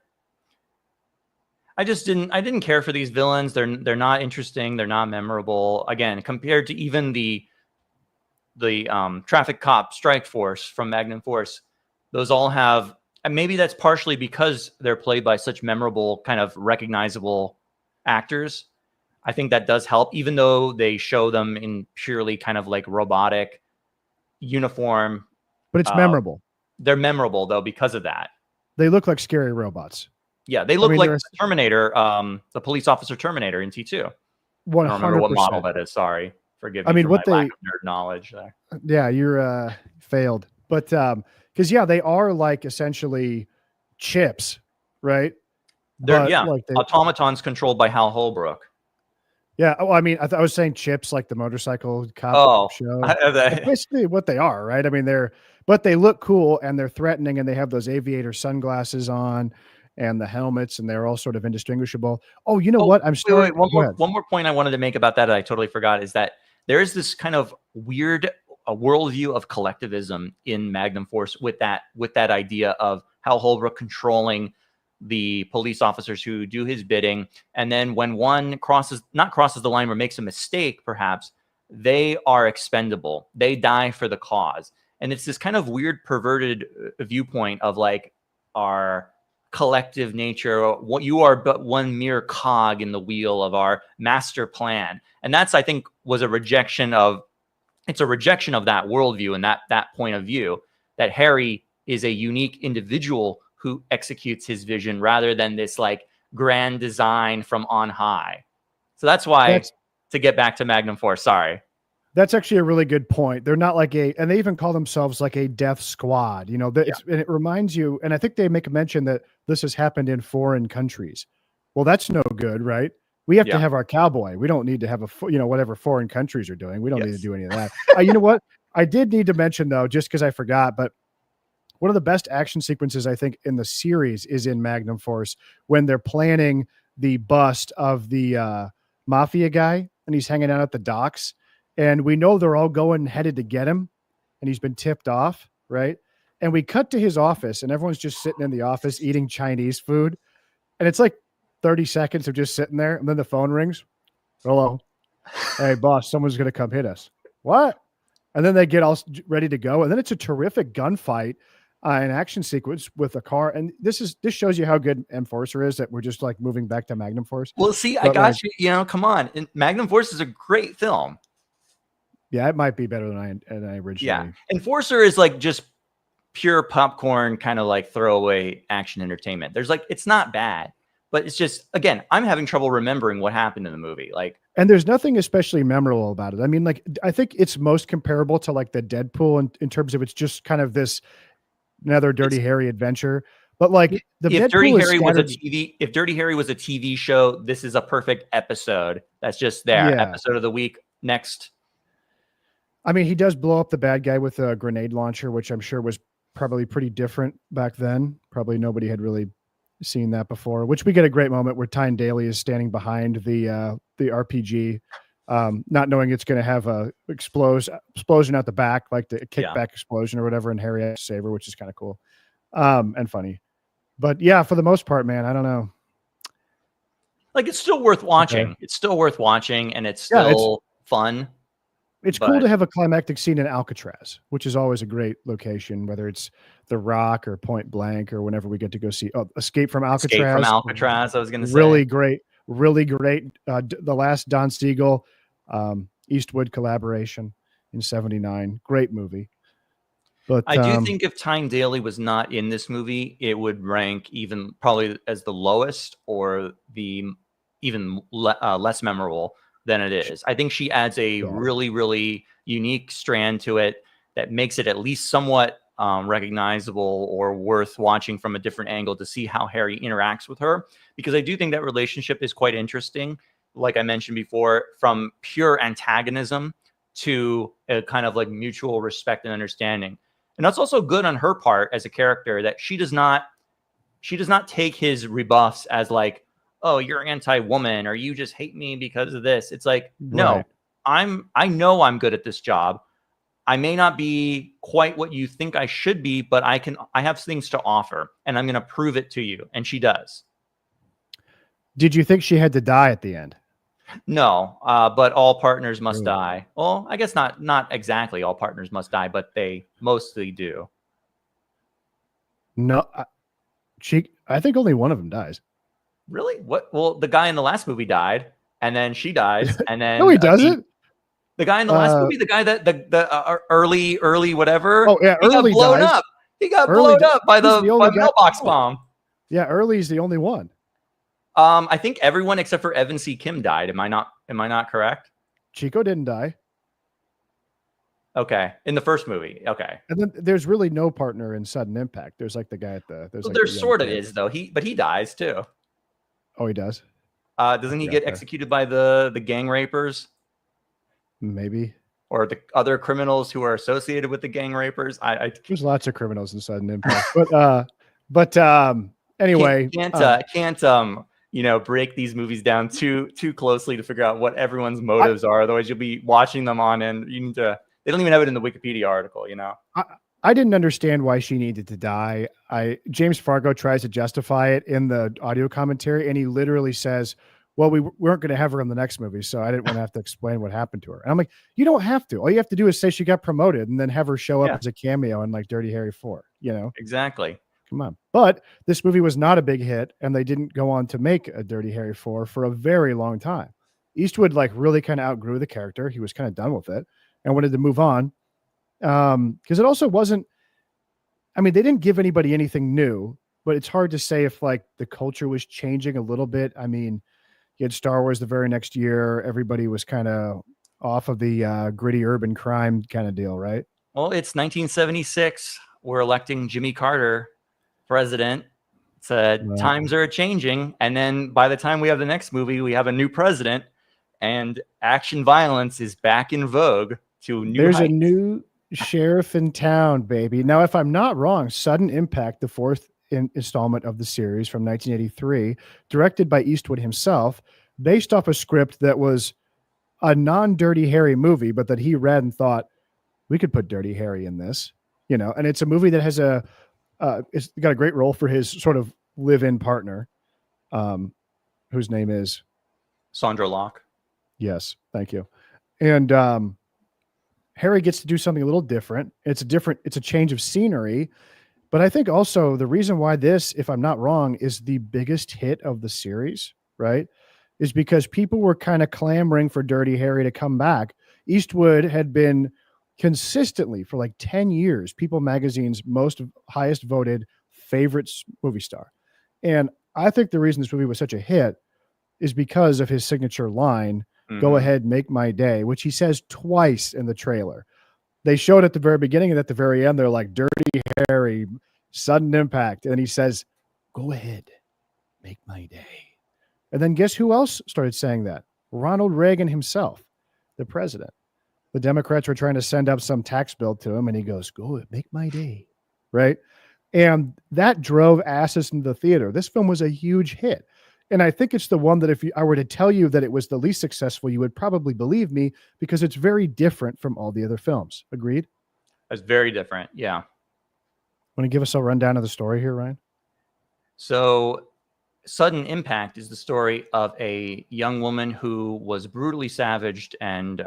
I didn't care for these villains. They're not interesting. They're not memorable. Again, compared to even the traffic cop strike force from Magnum Force, those all have, and maybe that's partially because they're played by such memorable, kind of recognizable actors. I think that does help, even though they show them in purely kind of like robotic uniform. But it's memorable. They're memorable though because of that. They look like scary robots. Yeah, they look like the Terminator, the police officer Terminator in T2. 100%. I don't remember what model that is. Sorry. Forgive me for my lack of nerd knowledge there. Yeah, you're failed. But because they are like essentially chips, right? They're automatons controlled by Hal Holbrook. Yeah. Oh, I mean, I was saying chips like the motorcycle cop show. That's basically what they are, right? I mean, but they look cool and they're threatening and they have those aviator sunglasses on and the helmets and they're all sort of indistinguishable. Oh, you know what? One more point I wanted to make about that I totally forgot is that there is this kind of weird worldview of collectivism in Magnum Force with that idea of Hal Holbrook controlling the police officers who do his bidding. And then when one crosses the line or makes a mistake, perhaps, they are expendable. They die for the cause. And it's this kind of weird perverted viewpoint of like our collective nature. What you are but one mere cog in the wheel of our master plan. And that's, I think, was a rejection of that worldview and that point of view, that Harry is a unique individual who executes his vision rather than this like grand design from on high. So that's why, to get back to Magnum Force, sorry. That's actually a really good point. They're not like and they even call themselves like a death squad, and it reminds you, and I think they make a mention that this has happened in foreign countries. Well, that's no good, right? We have to have our cowboy. We don't need to have whatever foreign countries are doing. We don't need to do any of that. You know what? I did need to mention though, just because I forgot, but one of the best action sequences I think in the series is in Magnum Force when they're planning the bust of the mafia guy and he's hanging out at the docks. And we know they're all headed to get him and he's been tipped off, right? And we cut to his office and everyone's just sitting in the office eating Chinese food. And it's like 30 seconds of just sitting there. And then the phone rings. Hello. Hey, boss, someone's going to come hit us. What? And then they get all ready to go. And then it's a terrific gunfight. An action sequence with a car, and this shows you how good Enforcer is, that we're just like moving back to Magnum Force. Well, see, I got you. Come on, Magnum Force is a great film. Yeah, it might be better than I originally. Yeah, Enforcer is like just pure popcorn, kind of like throwaway action entertainment. It's not bad, but it's just, again, I'm having trouble remembering what happened in the movie. And there's nothing especially memorable about it. I mean, I think it's most comparable to like the Deadpool in terms of it's just kind of this. Another Dirty Harry adventure, but if Dirty Harry was a TV show, this is a perfect episode. That's just episode of the week. Next. I mean, he does blow up the bad guy with a grenade launcher, which I'm sure was probably pretty different back then. Probably nobody had really seen that before, which we get a great moment where Tyne Daly is standing behind the RPG, not knowing it's going to have a explosion out the back, like the kickback explosion or whatever, and Harry has to save her, which is kind of cool and funny. But yeah, for the most part, man, I don't know. It's still worth watching. Okay. It's still worth watching, and it's still fun. It's cool to have a climactic scene in Alcatraz, which is always a great location, whether it's The Rock or Point Blank or whenever we get to go see Escape from Alcatraz. Escape from Alcatraz, I was going to say. Really great. The last Don Siegel Eastwood collaboration in '79. Great movie. But I do think if Tyne Daly was not in this movie, it would rank even probably as the lowest or the even less memorable than it is. I think she adds a really, really unique strand to it that makes it at least somewhat recognizable or worth watching from a different angle to see how Harry interacts with her, because I do think that relationship is quite interesting. Like I mentioned before, from pure antagonism to a kind of like mutual respect and understanding. And that's also good on her part as a character, that she does not take his rebuffs as like, oh, you're anti-woman or you just hate me because of this. It's like, no, Right. I know I'm good at this job. I may not be quite what you think I should be, but I have things to offer and I'm going to prove it to you. And she does. Did you think she had to die at the end? No, but all partners must Really? die. Well, I guess not exactly all partners must die, but they mostly do. No, I think only one of them dies. Really? What? Well, the guy in the last movie died, and then she dies, and No, then he doesn't. the guy in the last movie, the guy that the early whatever, Oh yeah, he got Early blown dies. up. He got Early blown up by he's the only guy. mailbox Oh, bomb. yeah, Early's the only one. I think everyone except for Evan C. Kim died. Am I not correct? Chico didn't die. Okay, in the first movie. Okay, And then there's really no partner in Sudden Impact. There's like the guy at the well, like there the young sort of kid. is though. But he dies too. Oh, he does. Doesn't he get executed by the gang rapers? Maybe. Or the other criminals who are associated with the gang rapers? There's lots of criminals in Sudden Impact, but anyway, can't break these movies down too closely to figure out what everyone's motives are. Otherwise, you'll be watching them on, and you need to. They don't even have it in the Wikipedia article, I didn't understand why she needed to die. James Fargo tries to justify it in the audio commentary, and he literally says, well, we weren't going to have her in the next movie, so I didn't want to have to explain what happened to her. And I'm like, you don't have to. All you have to do is say she got promoted and then have her show up as a cameo in like Dirty Harry 4, Exactly. Come on. But this movie was not a big hit, and they didn't go on to make a Dirty Harry 4 for a very long time. Eastwood like really kind of outgrew the character. He was kind of done with it and wanted to move on. Because it also wasn't, they didn't give anybody anything new, but it's hard to say if like the culture was changing a little bit. You had Star Wars the very next year. Everybody was kind of off of the gritty urban crime kind of deal, right? Well, it's 1976. We're electing Jimmy Carter president. Times are changing. And then by the time we have the next movie, we have a new president, and action violence is back in vogue to new There's heights. a new sheriff in town, baby. Now, if I'm not wrong, Sudden Impact, the fourth installment of the series from 1983, directed by Eastwood himself, based off a script that was a non-Dirty Harry movie, but that he read and thought, we could put Dirty Harry in this, and it's a movie that has it's got a great role for his sort of live-in partner, whose name is Sandra Locke. Yes, thank you. And Harry gets to do something a little different. It's a change of scenery. But I think also the reason why this, if I'm not wrong, is the biggest hit of the series, right, is because people were kind of clamoring for Dirty Harry to come back. Eastwood had been consistently for like 10 years, People Magazine's highest voted favorite movie star. And I think the reason this movie was such a hit is because of his signature line, go ahead, make my day, which he says twice in the trailer. They showed at the very beginning and at the very end, they're like, Dirty Harry, Sudden Impact. And he says, go ahead, make my day. And then guess who else started saying that? Ronald Reagan himself, the president. The Democrats were trying to send up some tax bill to him, and he goes, go ahead, make my day. Right? And that drove asses into the theater. This film was a huge hit. And I think it's the one that if I were to tell you that it was the least successful, you would probably believe me because it's very different from all the other films. Agreed? It's very different. Yeah. Want to give us a rundown of the story here, Ryan? So Sudden Impact is the story of a young woman who was brutally savaged and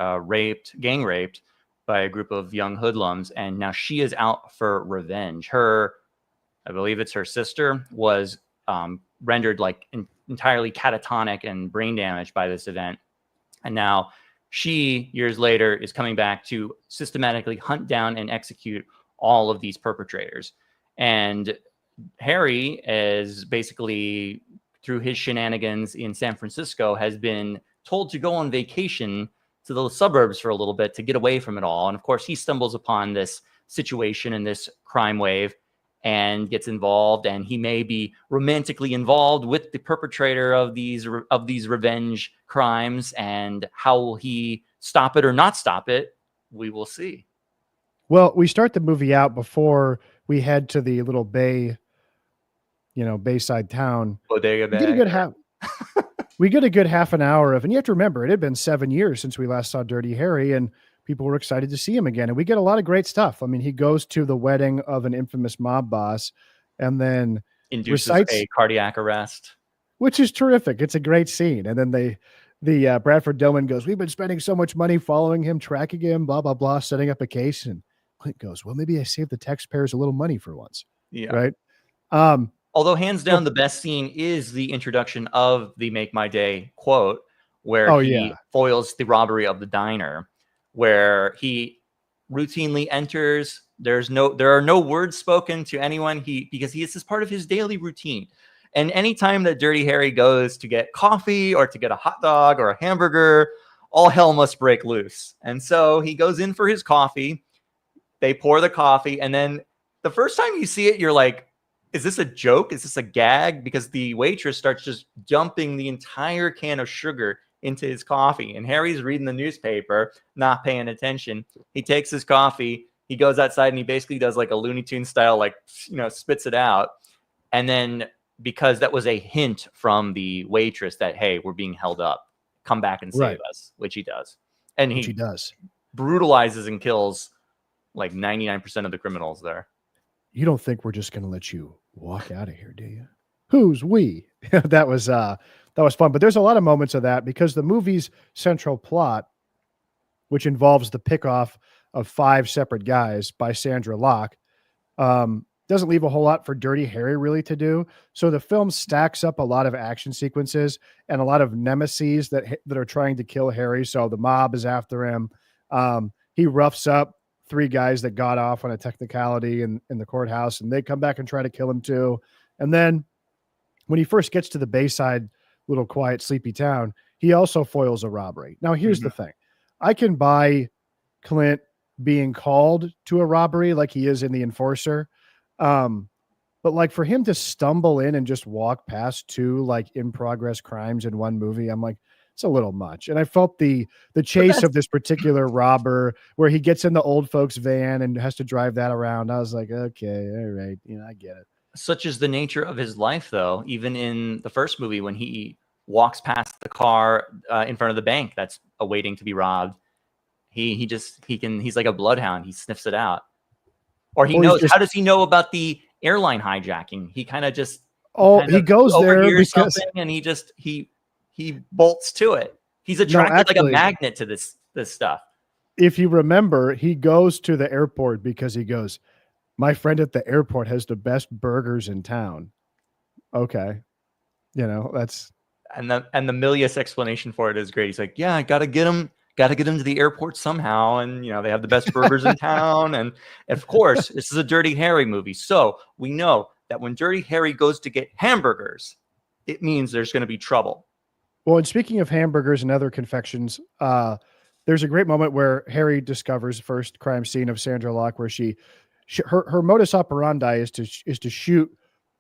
gang raped by a group of young hoodlums. And now she is out for revenge. I believe it's her sister, was rendered like entirely catatonic and brain damaged by this event. And now she, years later, is coming back to systematically hunt down and execute all of these perpetrators. And Harry is basically, through his shenanigans in San Francisco, has been told to go on vacation to the suburbs for a little bit to get away from it all. And of course, he stumbles upon this situation in this crime wave and gets involved, and he may be romantically involved with the perpetrator of these revenge crimes, and how will he stop it or not stop it? We will see. Well, we start the movie out before we head to the little bayside town. Bodega We get a bag. good half an hour of, and you have to remember, it had been 7 years since we last saw Dirty Harry, and people were excited to see him again. And we get a lot of great stuff. I mean, he goes to the wedding of an infamous mob boss and then Induces recites a cardiac arrest, which is terrific. It's a great scene. And then the Bradford Dillman goes, "We've been spending so much money following him, tracking him, blah, blah, blah, setting up a case." And Clint goes, "Well, maybe I saved the taxpayers a little money for once." yeah. Right. Although hands down, the best scene is the introduction of the "Make My Day" quote, where he foils the robbery of the diner, where he routinely enters. There are no words spoken to anyone. Because this is part of his daily routine. And anytime that Dirty Harry goes to get coffee or to get a hot dog or a hamburger, all hell must break loose. And so he goes in for his coffee. They pour the coffee, and then the first time you see it, you're like, is this a joke? Is this a gag? Because the waitress starts just dumping the entire can of sugar into his coffee. And Harry's reading the newspaper, not paying attention. He takes his coffee, he goes outside, and he basically does like a Looney Tunes style, spits it out. And then, because that was a hint from the waitress that, hey, we're being held up, come back and save us, which he does. And he does. Brutalizes and kills like 99% of the criminals there. You don't think we're just going to let you walk out of here, do you? Who's we? That was fun. But there's a lot of moments of that because the movie's central plot, which involves the pickoff of 5 separate guys by Sandra Locke, doesn't leave a whole lot for Dirty Harry really to do. So the film stacks up a lot of action sequences and a lot of nemesis that are trying to kill Harry. So the mob is after him. He roughs up 3 guys that got off on a technicality in the courthouse, and they come back and try to kill him too. And then when he first gets to the Bayside, little quiet, sleepy town, he also foils a robbery. Now, here's the thing. I can buy Clint being called to a robbery like he is in The Enforcer. But like for him to stumble in and just walk past 2 like in progress crimes in one movie, I'm like, it's a little much. And I felt the chase of this particular robber where he gets in the old folks van and has to drive that around. I was like, okay, all right. I get it. Such is the nature of his life, though. Even in the first movie, when he walks past the car in front of the bank that's awaiting to be robbed, he's like a bloodhound. He sniffs it out. Or he knows. How does he know about the airline hijacking? He kind of just he goes there because and he bolts to it. He's attracted like a magnet to this stuff. If you remember, he goes to the airport because he goes, "My friend at the airport has the best burgers in town." Okay. That's and the Milius explanation for it is great. He's like, "Yeah, I gotta get him to the airport somehow." And they have the best burgers in town. And of course, this is a Dirty Harry movie. So we know that when Dirty Harry goes to get hamburgers, it means there's going to be trouble. Well, and speaking of hamburgers and other confections, there's a great moment where Harry discovers the first crime scene of Sandra Locke, where her modus operandi is to shoot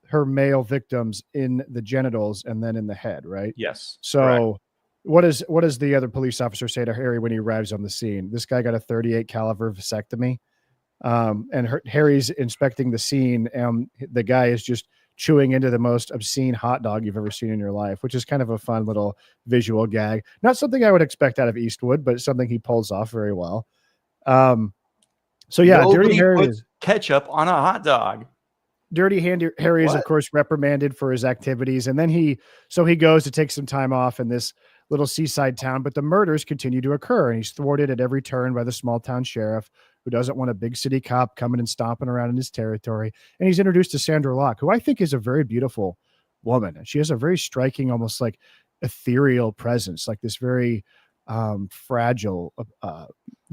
her male victims in the genitals and then in the head, right? Yes. So what does the other police officer say to Harry when he arrives on the scene? This guy got a 38 caliber vasectomy. And Harry's inspecting the scene, and the guy is just chewing into the most obscene hot dog you've ever seen in your life, which is kind of a fun little visual gag. Not something I would expect out of Eastwood, but it's something he pulls off very well. So yeah, Dirty Harry puts ketchup on a hot dog. Dirty Harry is, of course, reprimanded for his activities, and then he goes to take some time off in this little seaside town, but the murders continue to occur, and he's thwarted at every turn by the small town sheriff, who doesn't want a big city cop coming and stomping around in his territory. And he's introduced to Sandra Locke, who I think is a very beautiful woman. And she has a very striking, almost like ethereal presence, like this very fragile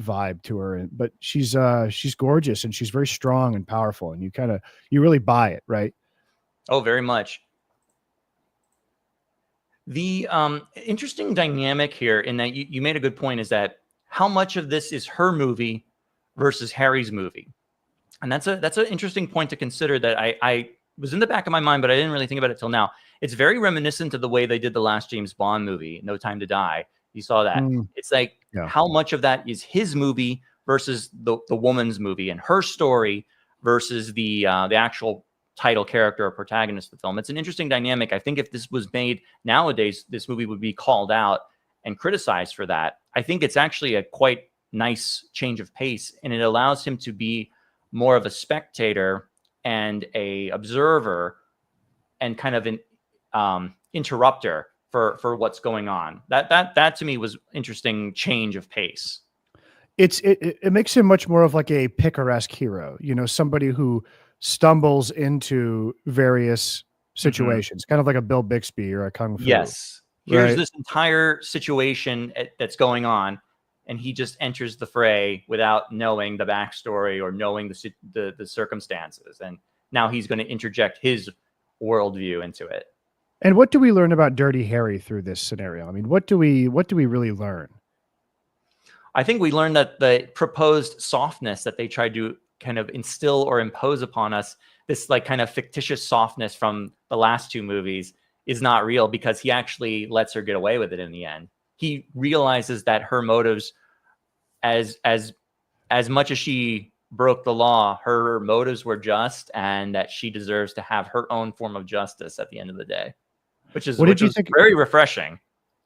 vibe to her. But she's gorgeous, and she's very strong and powerful. And you really buy it, right? Oh, very much. The interesting dynamic here, in that you made a good point, is that how much of this is her movie versus Harry's movie. And that's an interesting point to consider that I was in the back of my mind, but I didn't really think about it till now. It's very reminiscent of the way they did the last James Bond movie, No Time to Die. You saw that. Mm, It's like yeah. how much of that is his movie versus the woman's movie and her story versus the actual title character or protagonist of the film. It's an interesting dynamic. I think if this was made nowadays, this movie would be called out and criticized for that. I think it's actually a quite nice change of pace, and it allows him to be more of a spectator and a observer and kind of an interrupter for what's going on. That to me was interesting change of pace. It makes him much more of like a picaresque hero, you know, somebody who stumbles into various situations, kind of like a Bill Bixby or a Kung Fu. Yes. Here's right? this entire situation that's going on, and he just enters the fray without knowing the backstory or knowing the circumstances. And now he's going to interject his worldview into it. And what do we learn about Dirty Harry through this scenario? I mean, what do we really learn? I think we learned that the proposed softness that they tried to kind of instill or impose upon us, this like kind of fictitious softness from the last two movies, is not real, because he actually lets her get away with it in the end. He realizes that her motives, as much as she broke the law, her motives were just, and that she deserves to have her own form of justice at the end of the day, which is very refreshing.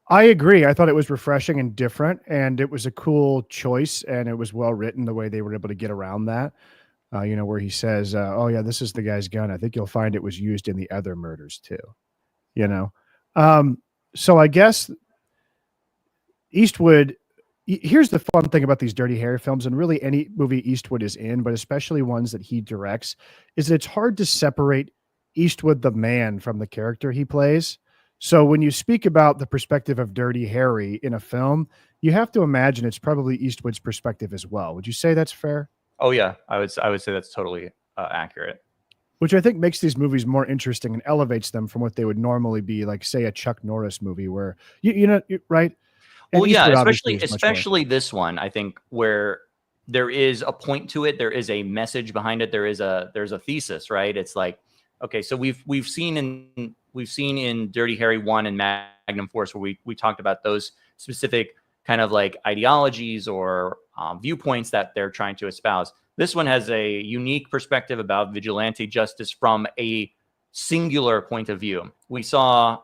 I agree. I thought it was refreshing and different, and it was a cool choice, and it was well written the way they were able to get around that. You know, where he says, "Oh yeah, this is the guy's gun. I think you'll find it was used in the other murders too." You know, so I guess Eastwood. Here's the fun thing about these Dirty Harry films, and really any movie Eastwood is in, but especially ones that he directs, is that it's hard to separate Eastwood the man from the character he plays. So when you speak about the perspective of Dirty Harry in a film, you have to imagine it's probably Eastwood's perspective as well. Would you say that's fair? Oh yeah, I would say that's totally accurate. Which I think makes these movies more interesting and elevates them from what they would normally be, like say a Chuck Norris movie, where right? And well, yeah, especially this one, I think, where there is a point to it, there is a message behind it, there's a thesis, right? It's like, okay, so we've seen in Dirty Harry 1 and Magnum Force where we talked about those specific kind of like ideologies or viewpoints that they're trying to espouse. This one has a unique perspective about vigilante justice from a singular point of view. We saw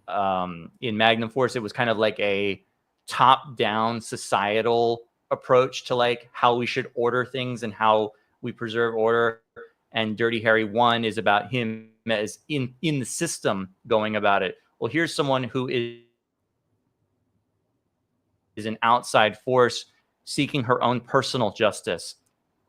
in Magnum Force, it was kind of like a top-down societal approach to like how we should order things and how we preserve order. And Dirty Harry 1 is about him as in the system going about it. Well, here's someone who is an outside force seeking her own personal justice.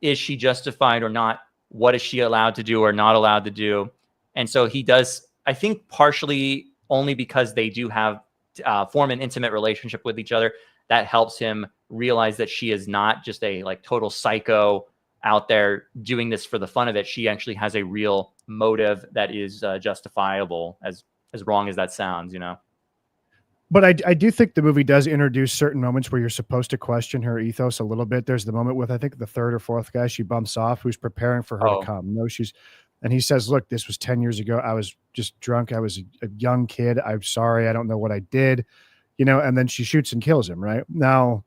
Is she justified or not? What is she allowed to do or not allowed to do? And so he does, I think, partially only because they do have form an intimate relationship with each other, that helps him realize that she is not just a like total psycho out there doing this for the fun of it. She actually has a real motive that is justifiable, as wrong as that sounds, you know. But I do think the movie does introduce certain moments where you're supposed to question her ethos a little bit. There's the moment with, I think, the third or fourth guy she bumps off, who's preparing for her to come. No, and he says, "Look, this was 10 years ago. I was just drunk. I was a young kid. I'm sorry. I don't know what I did." You know, and then she shoots and kills him right now.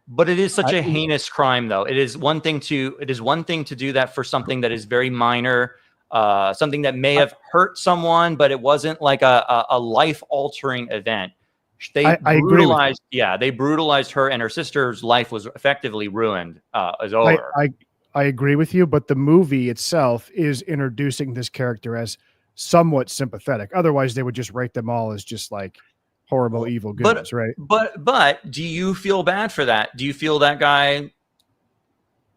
But it is such a heinous crime, though. It is one thing to do that for something that is very minor, something that may have hurt someone, but it wasn't like a life-altering event. They brutalized her, and her sister's life was effectively ruined. Is over. I agree with you, but the movie itself is introducing this character as somewhat sympathetic. Otherwise, they would just rate them all as just like horrible, evil goons, right? But do you feel bad for that? Do you feel that guy?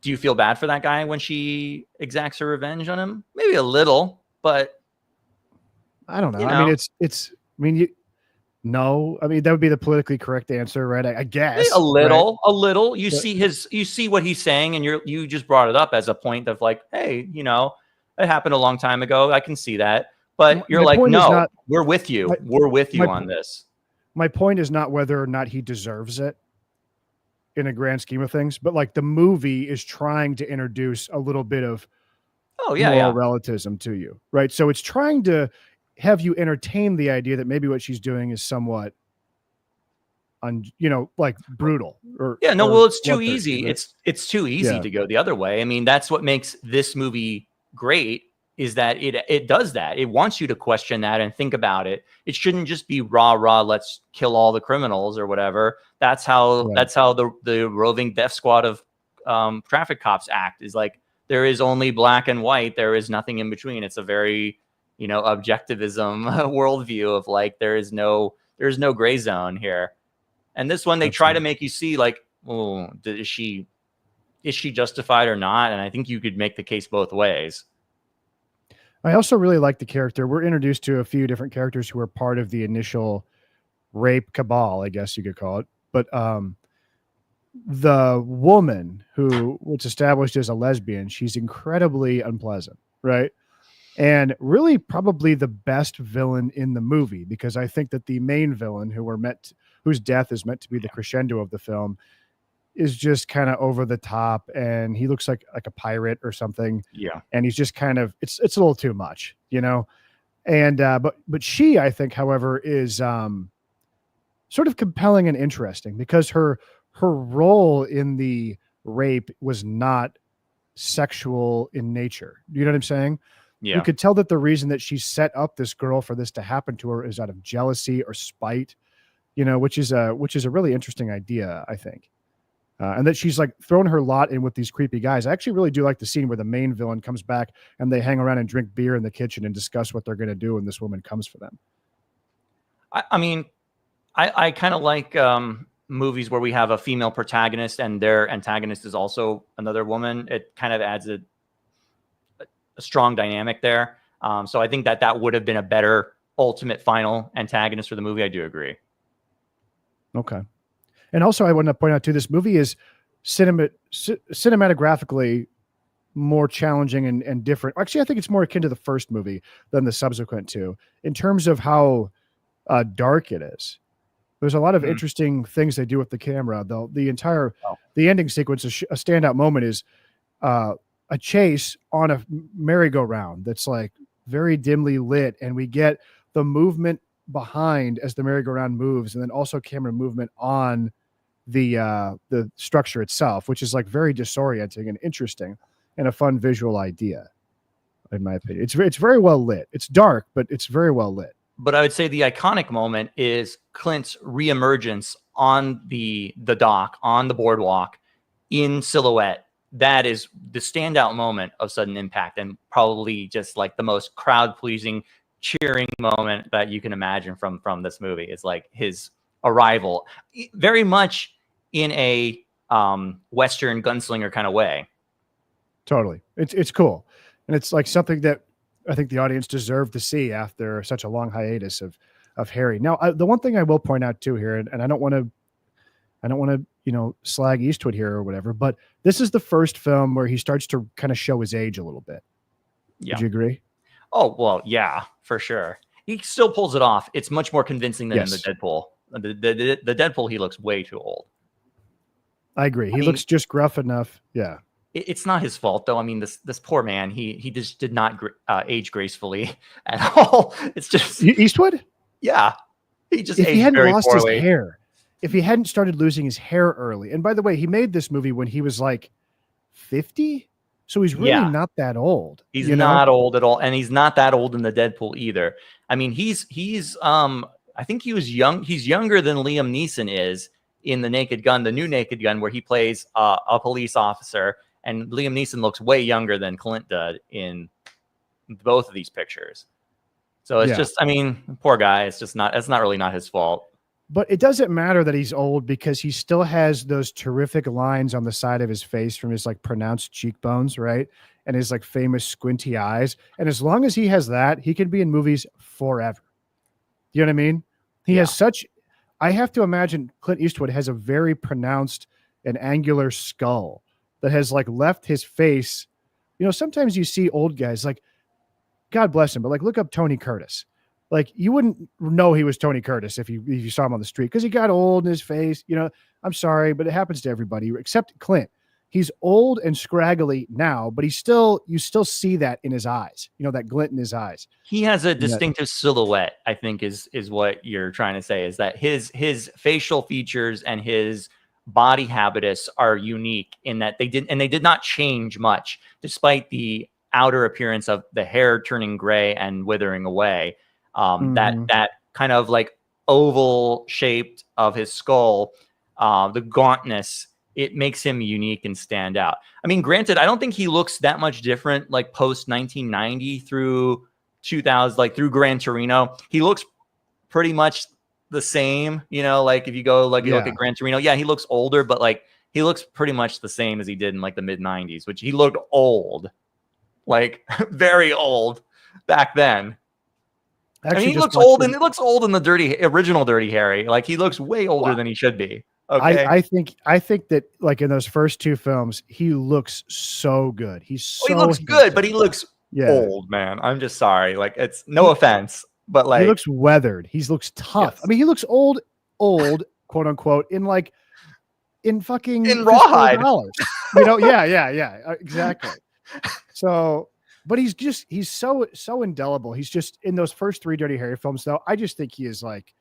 Do you feel bad for that guy when she exacts her revenge on him? Maybe a little, but I don't know. I mean, no. I mean, that would be the politically correct answer, right? I guess a little. You see what he's saying, and you just brought it up as a point of like, hey, you know, it happened a long time ago. I can see that, but you're like, no, we're with you. We're with you on this. My point is not whether or not he deserves it. in a grand scheme of things, but like the movie is trying to introduce a little bit of Oh yeah, moral yeah. relativism to you, right? So it's trying to have you entertain the idea that maybe what she's doing is somewhat like brutal Yeah, no, or well, it's too bloodthirsty, easy. right? It's too easy Yeah. to go the other way. I mean, that's what makes this movie great is that it does that. It wants you to question that and think about it. It shouldn't just be rah, let's kill all the criminals or whatever. Right. That's how the roving death squad of traffic cops act, is like there is only black and white. There is nothing in between. It's a very, objectivism worldview of like there's no gray zone here. And this one, they try to Absolutely. make you see like, oh, is she justified or not? And I think you could make the case both ways. I also really like the character. We're introduced to a few different characters who are part of the initial rape cabal, I guess you could call it. But the woman who was established as a lesbian, she's incredibly unpleasant, right? And really probably the best villain in the movie, because I think that the main villain whose death is meant to be the crescendo of the film is just kind of over the top, and he looks like a pirate or something. Yeah. And he's just kind of, it's a little too much, And but she, I think, however, is sort of compelling and interesting because her role in the rape was not sexual in nature. You know what I'm saying? Yeah. You could tell that the reason that she set up this girl for this to happen to her is out of jealousy or spite, which is a really interesting idea, I think. And that she's like throwing her lot in with these creepy guys. I actually really do like the scene where the main villain comes back and they hang around and drink beer in the kitchen and discuss what they're going to do when this woman comes for them. I mean, I kind of like movies where we have a female protagonist and their antagonist is also another woman. It kind of adds a strong dynamic there. So I think that would have been a better ultimate final antagonist for the movie. I do agree. Okay. And also I want to point out too, this movie is cinematographically more challenging and different. Actually, I think it's more akin to the first movie than the subsequent two in terms of how dark it is. There's a lot of interesting things they do with the camera. The ending sequence, a standout moment is a chase on a merry-go-round that's like very dimly lit, and we get the movement behind as the merry-go-round moves, and then also camera movement on the structure itself, which is like very disorienting and interesting and a fun visual idea, in my opinion. It's very well lit. It's dark, but it's very well lit. But I would say the iconic moment is Clint's reemergence on the dock, on the boardwalk, in silhouette. That is the standout moment of Sudden Impact, and probably just like the most crowd-pleasing, cheering moment that you can imagine from this movie. It's like his arrival, very much in a Western gunslinger kind of way. Totally. It's cool. And it's like something that I think the audience deserved to see after such a long hiatus of Harry. Now, the one thing I will point out too here, and I don't want to, slag Eastwood here or whatever, but this is the first film where he starts to kind of show his age a little bit. Yeah. Would you agree? Oh, well, yeah, for sure. He still pulls it off. It's much more convincing than in the Deadpool. The Deadpool, he looks way too old. I agree. He looks just gruff enough. Yeah. It's not his fault, though. I mean, this poor man, he just did not age gracefully at all. It's just Eastwood. Yeah, he just if aged he hadn't very lost poorly. his hair, if he hadn't started losing his hair early, and by the way, he made this movie when he was like 50, so he's really not that old. He's not old at all, and he's not that old in the Deadpool either. I mean, he's I think he was young. He's younger than Liam Neeson is in the Naked Gun, the new Naked Gun, where he plays a police officer. And Liam Neeson looks way younger than Clint did in both of these pictures. So it's just, I mean, poor guy. It's not really not his fault. But it doesn't matter that he's old because he still has those terrific lines on the side of his face from his like pronounced cheekbones, right? And his like famous squinty eyes. And as long as he has that, he can be in movies forever. You know what I mean? He has I have to imagine Clint Eastwood has a very pronounced and angular skull that has like left his face. Sometimes you see old guys like, God bless him, but like look up Tony Curtis. Like you wouldn't know he was Tony Curtis if you saw him on the street because he got old in his face. You know, I'm sorry, but it happens to everybody except Clint. He's old and scraggly now, but you still see that in his eyes. You know, that glint in his eyes. He has a And that, distinctive silhouette, I think is what you're trying to say, is that his facial features and his body habitus are unique in that they did not change much despite the outer appearance of the hair turning gray and withering away. That kind of like oval shaped of his skull, the gauntness, it makes him unique and stand out. I mean, granted, I don't think he looks that much different like post 1990 through 2000, like through Gran Torino. He looks pretty much the same, you know, like if you go like you look at Gran Torino, yeah, he looks older, but like he looks pretty much the same as he did in like the mid 90s, which he looked old, like very old back then. Actually, I mean, he looks old, and it looks old in the original Dirty Harry. Like he looks way older than he should be. Okay, I think that like in those first two films, he looks so good. He's so he looks good, but he looks old, man. I'm just sorry. Like it's no offense, but like he looks weathered. He looks tough. Yes. I mean, he looks old, quote unquote, in fucking rawhide. You know, yeah, exactly. So, but he's so indelible. He's just in those first three Dirty Harry films, though. I just think he is like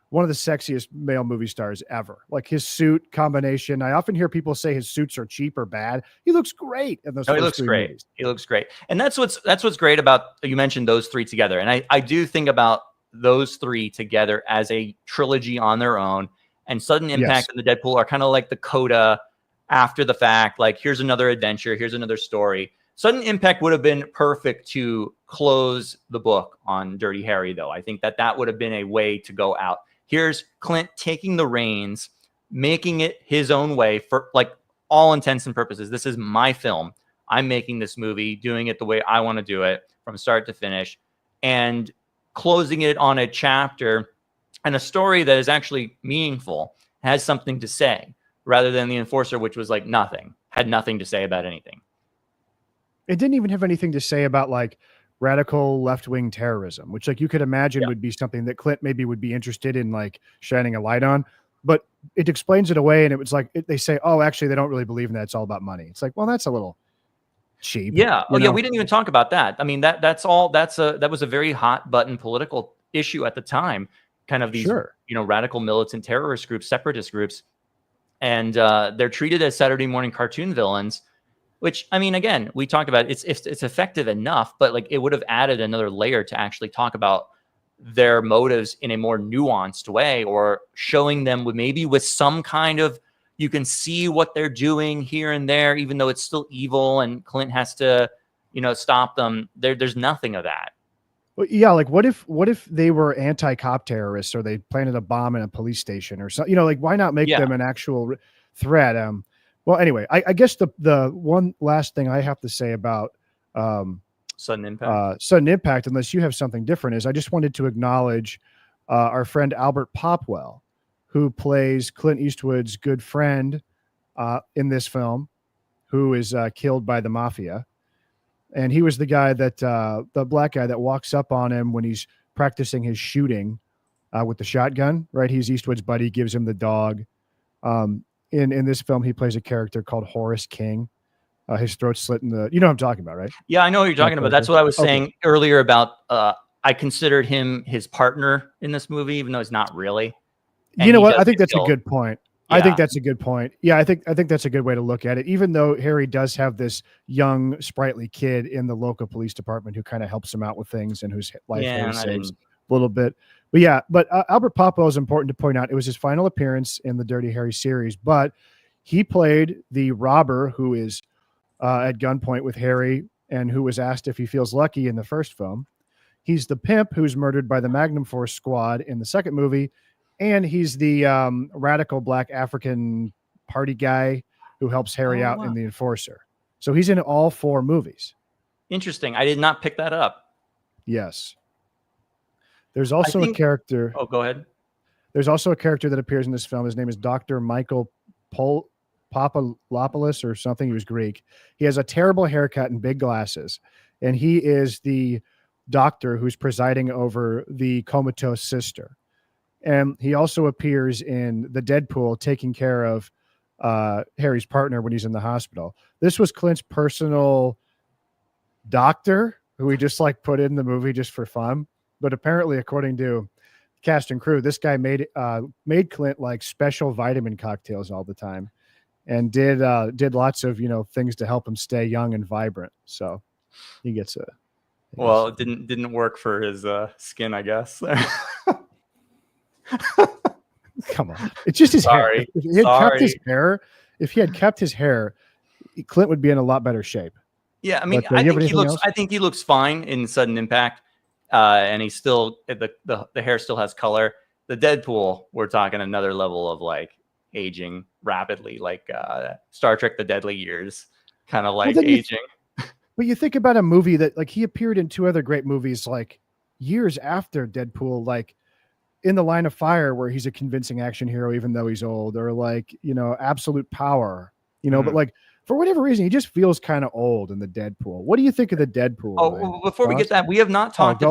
one of the sexiest male movie stars ever. Like his suit combination. I often hear people say his suits are cheap or bad. He looks great in those. No, he looks great. Movies. He looks great. And that's what's great about, you mentioned those three together. And I do think about those three together as a trilogy on their own. And Sudden Impact and the Deadpool are kind of like the coda after the fact. Like here's another adventure. Here's another story. Sudden Impact would have been perfect to close the book on Dirty Harry, though. I think that would have been a way to go out. Here's Clint taking the reins, making it his own way for like all intents and purposes. This is my film. I'm making this movie, doing it the way I want to do it from start to finish, and closing it on a chapter and a story that is actually meaningful, has something to say, rather than The Enforcer, which was like nothing, had nothing to say about anything. It didn't even have anything to say about like radical left-wing terrorism, which like you could imagine would be something that Clint maybe would be interested in like shining a light on, but it explains it away. And it was like, they say, oh, actually they don't really believe in that. It's all about money. It's like, well, that's a little cheap. Yeah. Oh yeah. We didn't even talk about that. I mean, that was a very hot button political issue at the time, kind of these, you know, radical militant terrorist groups, separatist groups. And they're treated as Saturday morning cartoon villains, which, I mean, again, we talked about it's effective enough, but like it would have added another layer to actually talk about their motives in a more nuanced way, or showing them with some kind of, you can see what they're doing here and there, even though it's still evil and Clint has to, you know, stop them. There's nothing of that. Well, yeah. Like what if they were anti-cop terrorists, or they planted a bomb in a police station or something, you know, like why not make them an actual threat? Well, anyway, I guess the one last thing I have to say about Sudden Impact, unless you have something different, is I just wanted to acknowledge our friend Albert Popwell, who plays Clint Eastwood's good friend in this film, who is killed by the mafia. And he was the guy that the black guy that walks up on him when he's practicing his shooting with the shotgun, right? He's Eastwood's buddy, gives him the dog. In this film, he plays a character called Horace King. His throat's slit in the, you know what I'm talking about, right? Yeah, I know what you're talking about. That's what I was saying earlier about, I considered him his partner in this movie, even though he's not really. And you know what? I think that's a good point. Yeah. I think that's a good point. Yeah, I think that's a good way to look at it. Even though Harry does have this young, sprightly kid in the local police department who kind of helps him out with things and whose life Harry saves a little bit. But yeah, Albert Popwell is important to point out. It was his final appearance in the Dirty Harry series, but he played the robber who is at gunpoint with Harry and who was asked if he feels lucky in the first film. He's the pimp who's murdered by the Magnum Force squad in the second movie. And he's the radical black African party guy who helps Harry out in The Enforcer. So he's in all four movies. Interesting. I did not pick that up. Yes. There's also a character. Oh, go ahead. There's also a character that appears in this film. His name is Dr. Michael Papadopoulos or something. He was Greek. He has a terrible haircut and big glasses. And he is the doctor who's presiding over the comatose sister. And he also appears in the Deadpool taking care of Harry's partner when he's in the hospital. This was Clint's personal doctor who he just like put in the movie just for fun. But apparently, according to cast and crew, this guy made Clint like special vitamin cocktails all the time, and did lots of things to help him stay young and vibrant. So he gets a. Well, it didn't work for his skin, I guess. Come on, it's just his hair. Sorry. If he had kept his hair, Clint would be in a lot better shape. Yeah, I mean, But, I think he looks fine in Sudden Impact, and he's still the hair still has color. The Deadpool, we're talking another level of like aging rapidly, like Star Trek: The Deadly Years, kind of like aging. But you think about a movie that like he appeared in 2 other great movies like years after Deadpool, like In the Line of Fire, where he's a convincing action hero even though he's old, or like Absolute Power, but like for whatever reason he just feels kind of old in the Deadpool. What do you think of the Deadpool? Oh, before we get that, we have not talked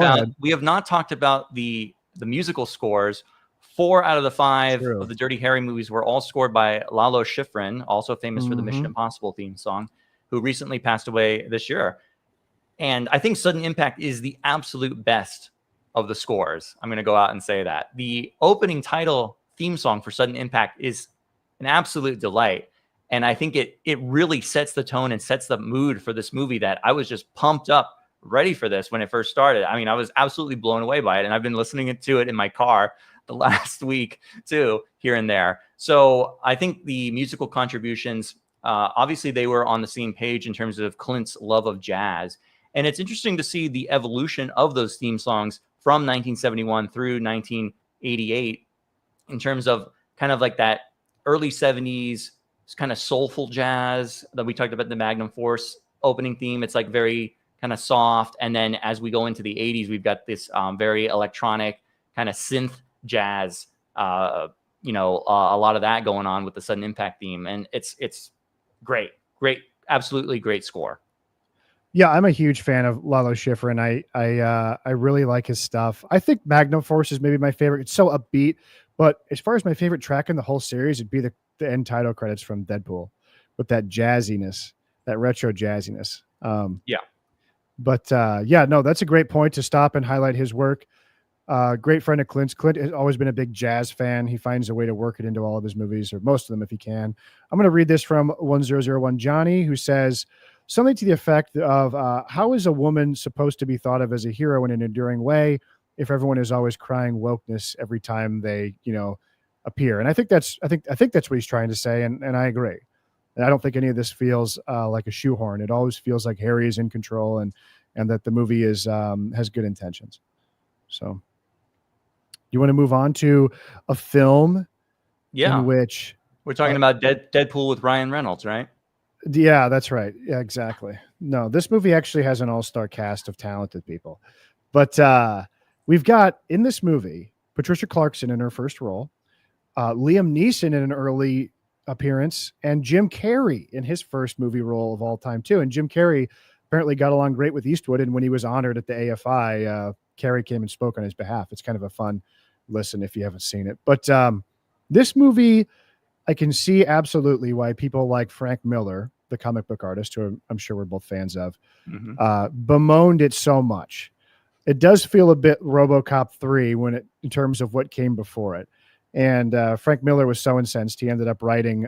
about the musical scores. 4 out of the 5 of the Dirty Harry movies were all scored by Lalo Schifrin, also famous for the Mission Impossible theme song, who recently passed away this year. And I think Sudden Impact is the absolute best of the scores. I'm going to go out and say that. The opening title theme song for Sudden Impact is an absolute delight. And I think it really sets the tone and sets the mood for this movie that I was just pumped up, ready for this when it first started. I mean, I was absolutely blown away by it. And I've been listening to it in my car the last week too, here and there. So I think the musical contributions, obviously they were on the same page in terms of Clint's love of jazz. And it's interesting to see the evolution of those theme songs from 1971 through 1988 in terms of kind of like that early 70s kind of soulful jazz that we talked about, the Magnum Force opening theme. It's like very kind of soft. And then as we go into the 80s, we've got this very electronic kind of synth jazz, a lot of that going on with the Sudden Impact theme. And it's great, absolutely great score. Yeah, I'm a huge fan of Lalo Schifrin. I really like his stuff. I think Magnum Force is maybe my favorite. It's so upbeat, but as far as my favorite track in the whole series, it'd be the end title credits from Deadpool with that jazziness, that retro jazziness. That's a great point to stop and highlight his work. Great friend of Clint's. Clint has always been a big jazz fan. He finds a way to work it into all of his movies, or most of them if he can. I'm going to read this from 1001 Johnny, who says something to the effect of, how is a woman supposed to be thought of as a hero in an enduring way if everyone is always crying wokeness every time they, appear? And I think that's what he's trying to say. And I agree. And I don't think any of this feels like a shoehorn. It always feels like Harry is in control and that the movie is has good intentions. So you want to move on to a film in which we're talking about Deadpool with Ryan Reynolds, right? Yeah, that's right. Yeah, exactly. No, this movie actually has an all-star cast of talented people. But we've got in this movie Patricia Clarkson in her first role, Liam Neeson in an early appearance, and Jim Carrey in his first movie role of all time too. And Jim Carrey apparently got along great with Eastwood, and when he was honored at the AFI, Carrey came and spoke on his behalf. It's kind of a fun listen if you haven't seen it. But this movie, I can see absolutely why people like Frank Miller, the comic book artist, who I'm sure we're both fans of, bemoaned it so much. It does feel a bit RoboCop 3 in terms of what came before it. And Frank Miller was so incensed, he ended up writing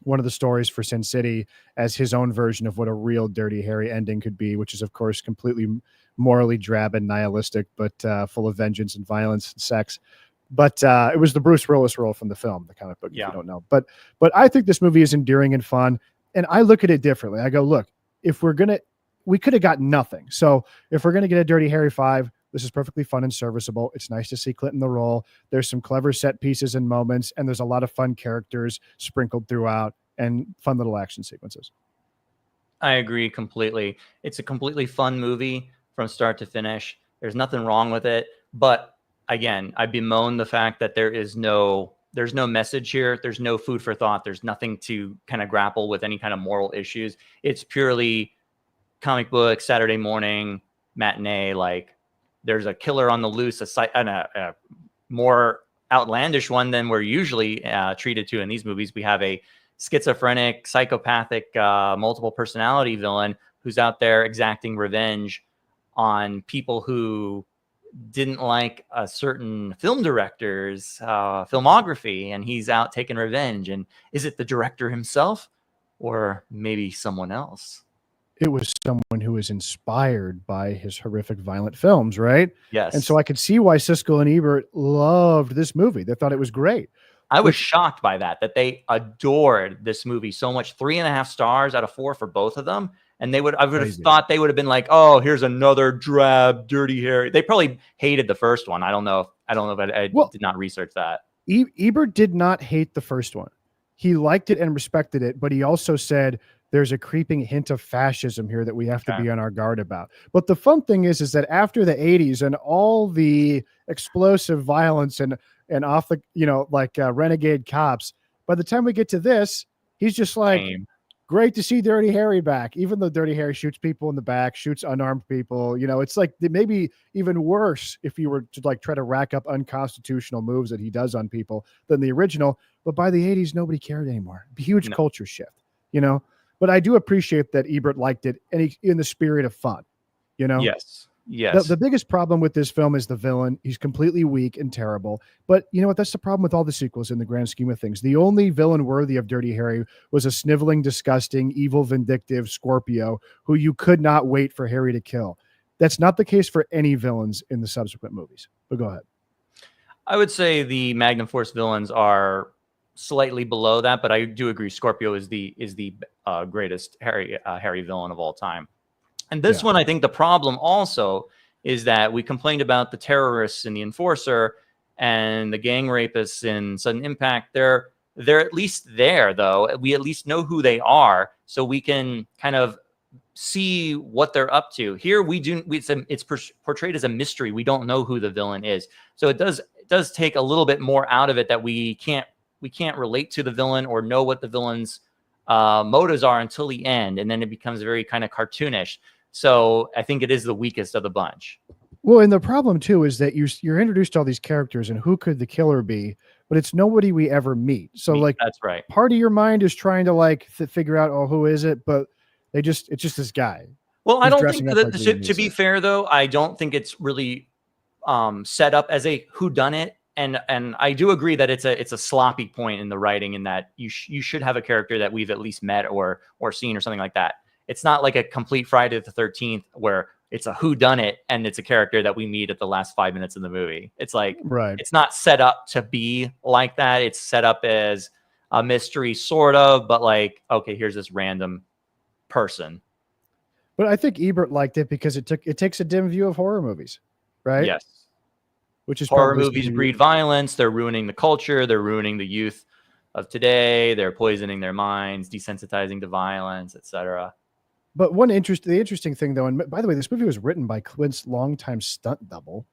one of the stories for Sin City as his own version of what a real Dirty Harry ending could be, which is, of course, completely morally drab and nihilistic, but full of vengeance and violence and sex. But it was the Bruce Willis role from the film, the comic book, if you don't know. But I think this movie is endearing and fun. And I look at it differently. I go, look, we could have got nothing. So if we're going to get a Dirty Harry 5, this is perfectly fun and serviceable. It's nice to see Clint in the role. There's some clever set pieces and moments, and there's a lot of fun characters sprinkled throughout and fun little action sequences. I agree completely. It's a completely fun movie from start to finish. There's nothing wrong with it. But again, I bemoan the fact that there's no message here. There's no food for thought. There's nothing to kind of grapple with any kind of moral issues. It's purely comic book, Saturday morning, matinee, like there's a killer on the loose, a more outlandish one than we're usually treated to in these movies. We have a schizophrenic, psychopathic, multiple personality villain who's out there exacting revenge on people who didn't like a certain film director's filmography, and he's out taking revenge. And is it the director himself or maybe someone else? It was someone who was inspired by his horrific, violent films, right? Yes. And so I could see why Siskel and Ebert loved this movie. They thought it was great. I was shocked by that they adored this movie so much. 3.5 stars out of 4 for both of them. And I would have thought they would have been like, oh, here's another drab, Dirty Harry. They probably hated the first one. I don't know. But I did not research that. Ebert did not hate the first one. He liked it and respected it, but he also said there's a creeping hint of fascism here that we have to be on our guard about. But the fun thing is that after the 80s and all the explosive violence and off the, renegade cops, by the time we get to this, he's just like, great to see Dirty Harry back. Even though Dirty Harry shoots people in the back, shoots unarmed people, it's like maybe even worse if you were to try to rack up unconstitutional moves that he does on people than the original. But by the 80s, nobody cared anymore. Huge culture shift, But I do appreciate that Ebert liked it, and in the spirit of fun, Yes. Yes. The biggest problem with this film is the villain. He's completely weak and terrible. But you know what? That's the problem with all the sequels in the grand scheme of things. The only villain worthy of Dirty Harry was a sniveling, disgusting, evil, vindictive Scorpio who you could not wait for Harry to kill. That's not the case for any villains in the subsequent movies. But go ahead. I would say the Magnum Force villains are slightly below that, but I do agree Scorpio is the greatest Harry villain of all time. And this one, I think the problem also is that we complained about the terrorists and the enforcer and the gang rapists in Sudden Impact. They're at least there, though. We at least know who they are, so we can kind of see what they're up to. Here, it's portrayed as a mystery. We don't know who the villain is, so it does take a little bit more out of it that we can't relate to the villain or know what the villain's motives are until the end, and then it becomes very kind of cartoonish. So I think it is the weakest of the bunch. Well, and the problem too is that you're introduced to all these characters and who could the killer be, but it's nobody we ever meet. So that's right. Part of your mind is trying to figure out, oh, who is it? But it's just this guy. Well, I don't think that to be fair though, I don't think it's really set up as a whodunit. And I do agree that it's a sloppy point in the writing, in that you should have a character that we've at least met or seen or something like that. It's not like a complete Friday the 13th where it's a whodunit and it's a character that we meet at the last 5 minutes of the movie. It's like, It's not set up to be like that. It's set up as a mystery sort of, but okay, here's this random person. But I think Ebert liked it because it takes a dim view of horror movies, right? Yes. Which is horror movies breed violence. They're ruining the culture. They're ruining the youth of today. They're poisoning their minds, desensitizing to violence, etc. But the interesting thing though, and by the way, this movie was written by Clint's longtime stunt double,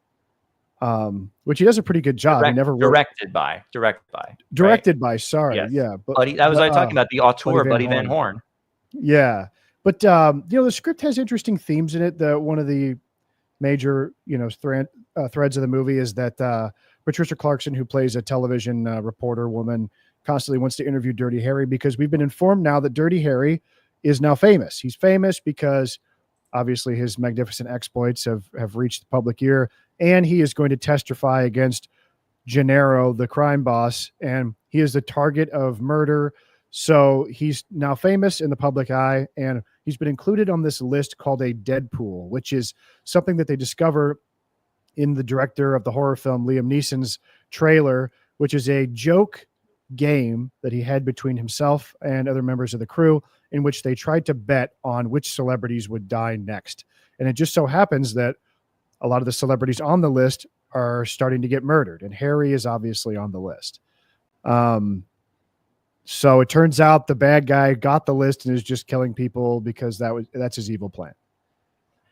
which he does a pretty good job. Directed by. Sorry, yes. Yeah, but I was talking about the auteur, Buddy Van Horn. Yeah, but the script has interesting themes in it. One of the major threads of the movie is that Patricia Clarkson, who plays a television reporter woman, constantly wants to interview Dirty Harry because we've been informed now that Dirty Harry is now famous. He's famous because obviously his magnificent exploits have reached the public ear, and he is going to testify against Gennaro, the crime boss, and he is the target of murder. So he's now famous in the public eye, and he's been included on this list called a Deadpool, which is something that they discover in the director of the horror film Liam Neeson's trailer, which is a joke game that he had between himself and other members of the crew, in which they tried to bet on which celebrities would die next. And it just so happens that a lot of the celebrities on the list are starting to get murdered, and Harry is obviously on the list. So it turns out the bad guy got the list and is just killing people because that's his evil plan,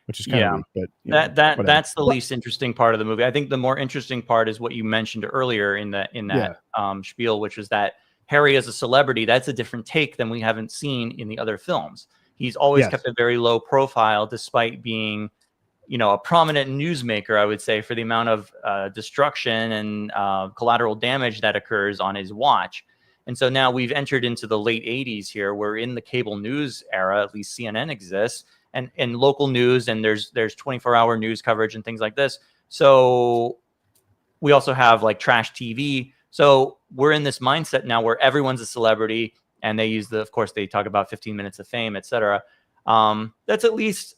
which is kind of weak, but that's the least interesting part of the movie. I think the more interesting part is what you mentioned earlier in that spiel, which is that Harry as a celebrity, that's a different take than we haven't seen in the other films. He's always kept a very low profile despite being a prominent newsmaker, I would say, for the amount of destruction and collateral damage that occurs on his watch. And so now we've entered into the late 80s here. We're in the cable news era, at least CNN exists, and local news, and there's 24-hour news coverage and things like this. So we also have like trash TV. So we're in this mindset now where everyone's a celebrity, and they use of course, they talk about 15 minutes of fame, etc. That's at least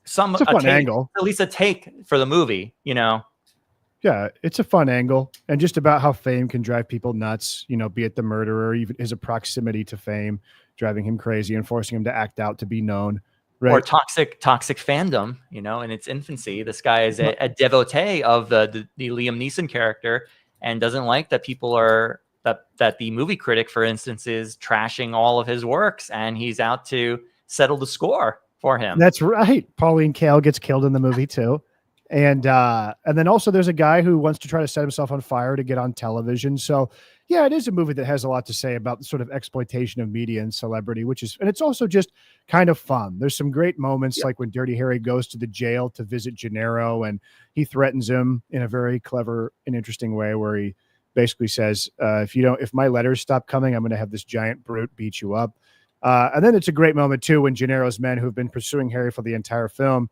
It's a fun angle. at least a take for the movie, Yeah, it's a fun angle, and just about how fame can drive people nuts, be it the murderer, even his proximity to fame, driving him crazy and forcing him to act out to be known. Right. Or toxic fandom, in its infancy. This guy is a devotee of the Liam Neeson character and doesn't like that people are that the movie critic, for instance, is trashing all of his works, and he's out to settle the score for him. That's right. Pauline Kael gets killed in the movie too. And then also there's a guy who wants to try to set himself on fire to get on television. So yeah, it is a movie that has a lot to say about the sort of exploitation of media and celebrity, and it's also just kind of fun. There's some great moments, like when Dirty Harry goes to the jail to visit Gennaro, and he threatens him in a very clever and interesting way, where he basically says, if my letters stop coming, I'm going to have this giant brute beat you up. And then it's a great moment too, when Gennaro's men, who've been pursuing Harry for the entire film,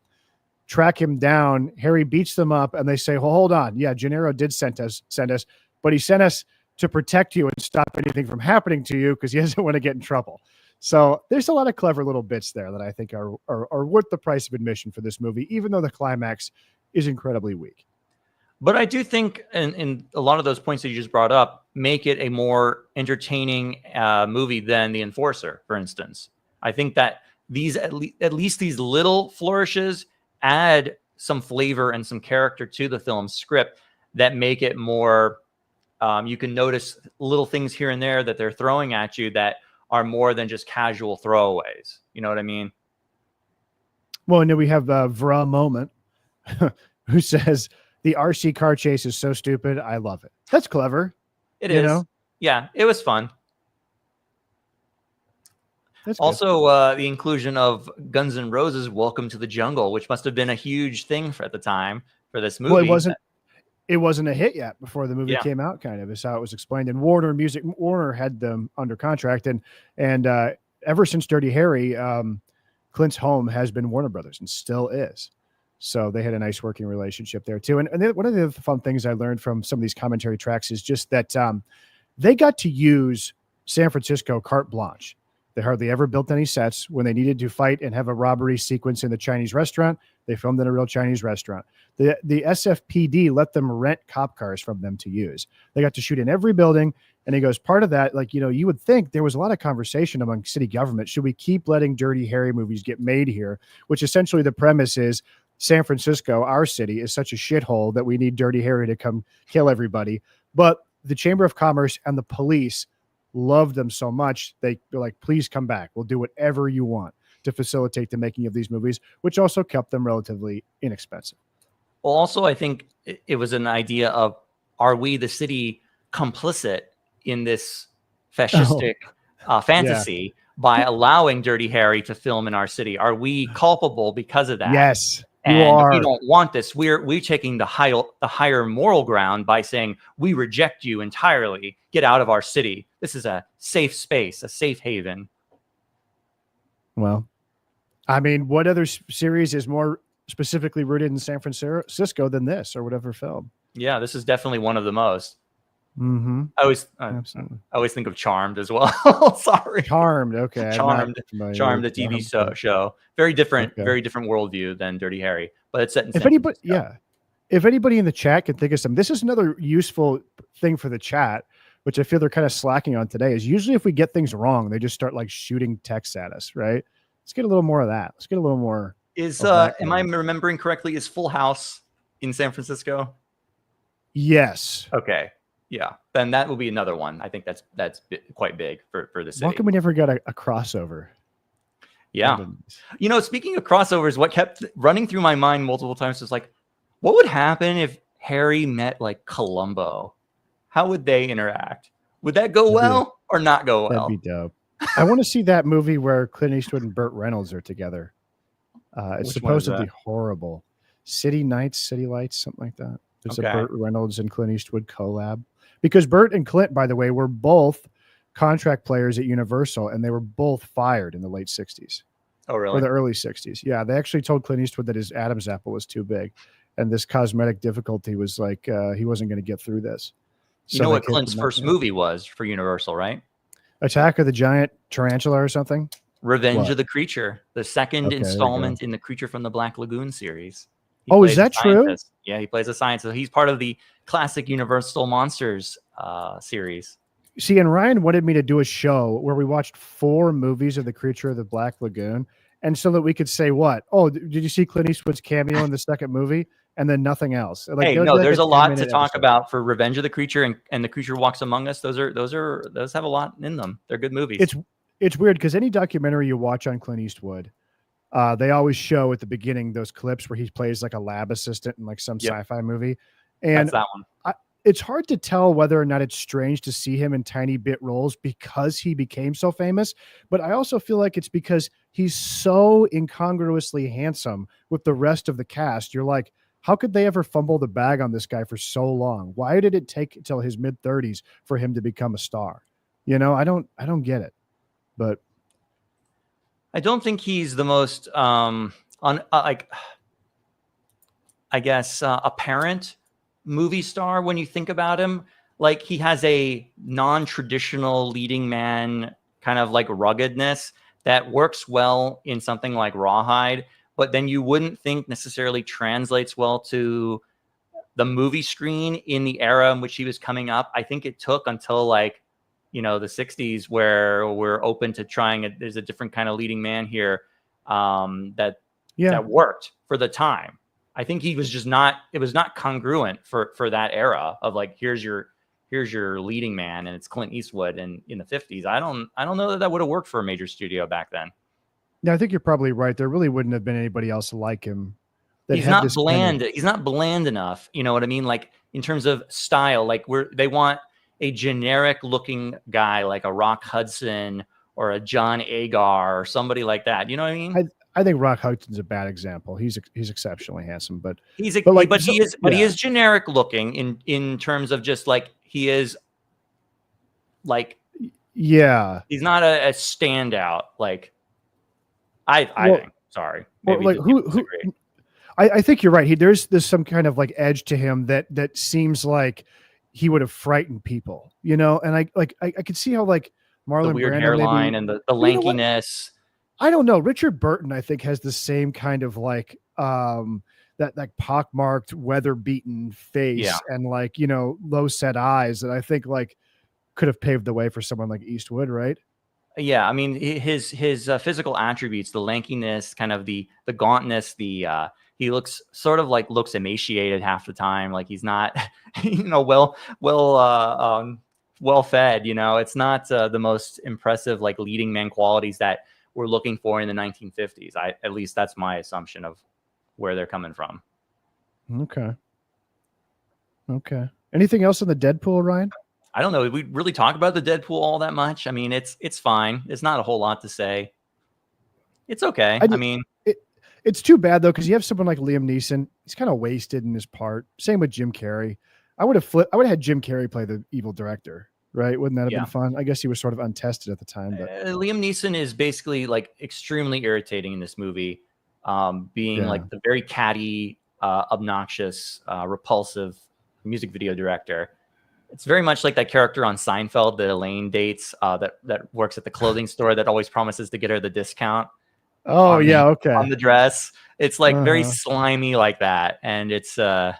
track him down. Harry beats them up, and they say, well, hold on. Yeah, Gennaro did send us, but he sent us to protect you and stop anything from happening to you because he doesn't want to get in trouble. So there's a lot of clever little bits there that I think are worth the price of admission for this movie, even though the climax is incredibly weak. But I do think in a lot of those points that you just brought up make it a more entertaining movie than The Enforcer, for instance. I think that at least these little flourishes add some flavor and some character to the film's script that make it more, you can notice little things here and there that they're throwing at you that are more than just casual throwaways. You know what I mean? Well, and then we have Vra Moment, who says, the RC car chase is so stupid. I love it. That's clever. It is. Yeah, it was fun. That's also the inclusion of Guns N' Roses' Welcome to the Jungle, which must have been a huge thing at the time for this movie. Well, it wasn't a hit yet before the movie came out, kind of, is how it was explained. And Warner had them under contract, and ever since Dirty Harry, Clint's home has been Warner Brothers and still is. So they had a nice working relationship there too. And one of the fun things I learned from some of these commentary tracks is just that they got to use San Francisco carte blanche. They hardly ever built any sets. When they needed to fight and have a robbery sequence in the Chinese restaurant, they filmed in a real Chinese restaurant. The SFPD let them rent cop cars from them to use. They got to shoot in every building. And he goes, part of that, you would think there was a lot of conversation among city government. Should we keep letting Dirty Harry movies get made here? Which essentially the premise is, San Francisco, our city, is such a shithole that we need Dirty Harry to come kill everybody. But the Chamber of Commerce and the police loved them so much, they're like, please come back. We'll do whatever you want to facilitate the making of these movies, which also kept them relatively inexpensive. Well, also, I think it was an idea of, are we, the city, complicit in this fascistic fantasy by allowing Dirty Harry to film in our city? Are we culpable because of that? Yes. And we don't want this. We're taking the higher moral ground by saying we reject you entirely. Get out of our city. This is a safe space, a safe haven. Well, I mean, what other series is more specifically rooted in San Francisco than this, or whatever film? Yeah, this is definitely one of the most. Mm-hmm. I always think of Charmed as well. Sorry, Charmed. Okay, Charmed, the TV show. Very different worldview than Dirty Harry, but it's set in. If anybody in the chat can think of some, this is another useful thing for the chat, which I feel they're kind of slacking on today. Is usually if we get things wrong, they just start like shooting texts at us. Right? Let's get a little more of that. Let's get a little more. Am I remembering correctly? Is Full House in San Francisco? Yes. Okay. Yeah, then that will be another one. I think that's quite big for the city. Why come we never got a crossover? Yeah. Speaking of crossovers, what kept running through my mind multiple times was like, what would happen if Harry met like Columbo? How would they interact? Would that go well or not go well? That'd be dope. I want to see that movie where Clint Eastwood and Burt Reynolds are together. It's supposedly horrible. City Nights, City Lights, something like that. There's a Okay. Burt Reynolds and Clint Eastwood collab. Because Burt and Clint, by the way, were both contract players at Universal, and they were both fired in the late 60s Oh, or really? the early 60s. Yeah, they actually told Clint Eastwood that his Adam's apple was too big, and this cosmetic difficulty was like he wasn't going to get through this. You know they what Clint's kicked him out. first movie was for Universal, right? Attack of the Giant Tarantula or something? Revenge What? of the Creature, the second Okay, there you installment in the Creature from the Black Lagoon series. He Oh, is plays a that true? scientist. Yeah, he plays a scientist. He's part of the classic Universal Monsters series. See, and Ryan wanted me to do a show where we watched 4 movies of the Creature of the Black Lagoon, and so that we could say what? Oh, did you see Clint Eastwood's cameo in the second movie? And then nothing else. Like, Hey, there would no, be like there's a lot to 10-minute talk episode. about for Revenge of the Creature and The Creature Walks Among Us. Those have a lot in them. They're good movies. It's weird because any documentary you watch on Clint Eastwood, they always show at the beginning those clips where he plays like a lab assistant in like some sci-fi movie, and That's that one. It's hard to tell whether or not it's strange to see him in tiny bit roles because he became so famous. But I also feel like it's because he's so incongruously handsome with the rest of the cast. You're like, how could they ever fumble the bag on this guy for so long? Why did it take until his mid-30s for him to become a star? You know, I don't get it. But I don't think he's the most apparent movie star when you think about him. Like, he has a non-traditional leading man kind of like ruggedness that works well in something like Rawhide, but then you wouldn't think necessarily translates well to the movie screen in the era in which he was coming up. I think it took until like, the 60s where we're open to trying it. There's a different kind of leading man here that worked for the time. I think he was just not, it was not congruent for that era of like, here's your leading man and it's Clint Eastwood in the 50s. I don't know that would have worked for a major studio back then. Yeah, I think you're probably right. There really wouldn't have been anybody else like him. He's not bland. He's not bland enough. You know what I mean? Like, in terms of style, like they want a generic looking guy like a Rock Hudson or a John Agar or somebody like that. You know what I mean? I think Rock Hudson's a bad example. He's exceptionally handsome, but he is generic looking in terms of just like he is like he's not a standout like I think. Sorry, maybe like who I think you're right. There's some kind of like edge to him that seems like he would have frightened people, and I could see how like Marlon the weird Brando hairline maybe, and the lankiness. I don't know. Richard Burton, I think, has the same kind of like that like pockmarked, weather-beaten face and like low set eyes that I think like could have paved the way for someone like Eastwood, right? Yeah, I mean his physical attributes, the lankiness, kind of the gauntness, he looks emaciated half the time, like he's not well fed. It's not the most impressive like leading man qualities that we're looking for in the 1950s. At least that's my assumption of where they're coming from. Okay. Anything else on the Deadpool, Ryan? I don't know. We really talk about the Deadpool all that much. I mean, it's fine. It's not a whole lot to say. It's okay. It's too bad though, because you have someone like Liam Neeson. He's kind of wasted in his part. Same with Jim Carrey. I would have had Jim Carrey play the evil director. Right? Wouldn't that have been fun? I guess he was sort of untested at the time. But Liam Neeson is basically like extremely irritating in this movie, being like the very catty, obnoxious, repulsive music video director. It's very much like that character on Seinfeld that Elaine dates, that works at the clothing store that always promises to get her the discount. Oh yeah, okay. On the dress, it's like very slimy like that, and it's and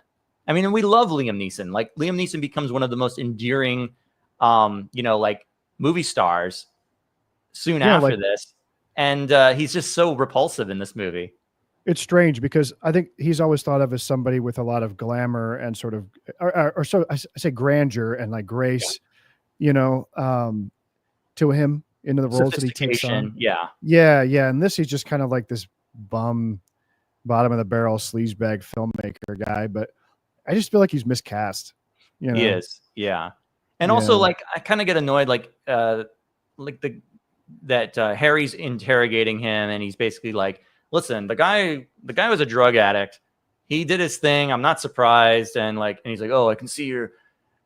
we love Liam Neeson. Like Liam Neeson becomes one of the most endearing like movie stars soon after this. And he's just so repulsive in this movie. It's strange because I think he's always thought of as somebody with a lot of glamour and sort of, or so I say grandeur and like grace, to him into the roles that he takes on. Yeah. And this, he's just kind of like this bum, bottom of the barrel sleazebag filmmaker guy. But I just feel like he's miscast. He is. Yeah. And also, like, I kind of get annoyed, that Harry's interrogating him, and he's basically like, "Listen, the guy was a drug addict. he did his thing. I'm not surprised. And he's like, oh, I can see you're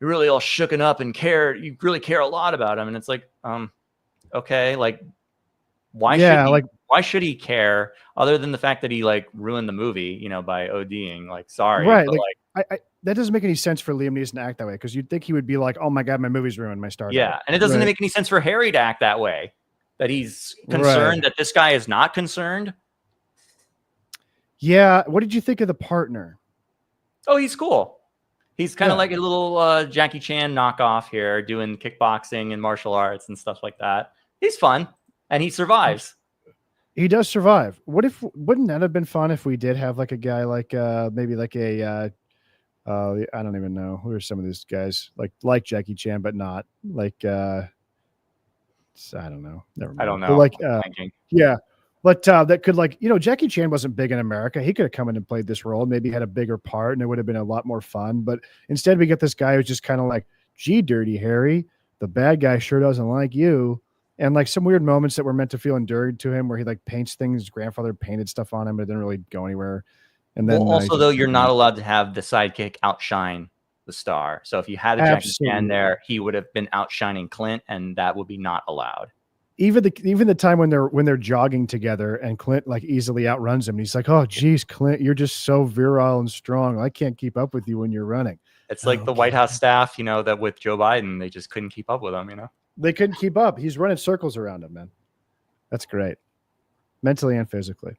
really all shooken up and care. You really care a lot about him. And it's like, okay, like, why should he care other than the fact that he ruined the movie, by ODing? Like, sorry, right? but I that doesn't make any sense for Liam Neeson to act that way, because you'd think he would be like, oh my god, my movie's ruined, my stardom. yeah, and it doesn't make any sense for Harry to act that way. That he's concerned that this guy is not concerned. Yeah, what did you think of the partner? Oh, he's cool. He's kind of like a little Jackie Chan knockoff here, doing kickboxing and martial arts and stuff like that. He's fun, and he survives. He does survive. Wouldn't that have been fun if we did have like a guy maybe like a I don't even know who are some of these guys like Jackie Chan, but not like I don't know. Never mind. I don't know. But yeah. But that could Jackie Chan wasn't big in America. He could have come in and played this role, maybe had a bigger part, and it would have been a lot more fun. But instead, we get this guy who's just kind of like, gee, Dirty Harry, the bad guy sure doesn't like you. And some weird moments that were meant to feel endeared to him, where he paints things. His grandfather painted stuff on him, but it didn't really go anywhere. And then also, though, you're not allowed to have the sidekick outshine the star. So if you had a Jackie Chan there, he would have been outshining Clint, and that would be not allowed. Even the time when they're jogging together and Clint easily outruns him, and he's like, oh geez, Clint, you're just so virile and strong. I can't keep up with you when you're running. It's like the White House staff, that with Joe Biden, they just couldn't keep up with him, They couldn't keep up. He's running circles around him, man. That's great. Mentally and physically.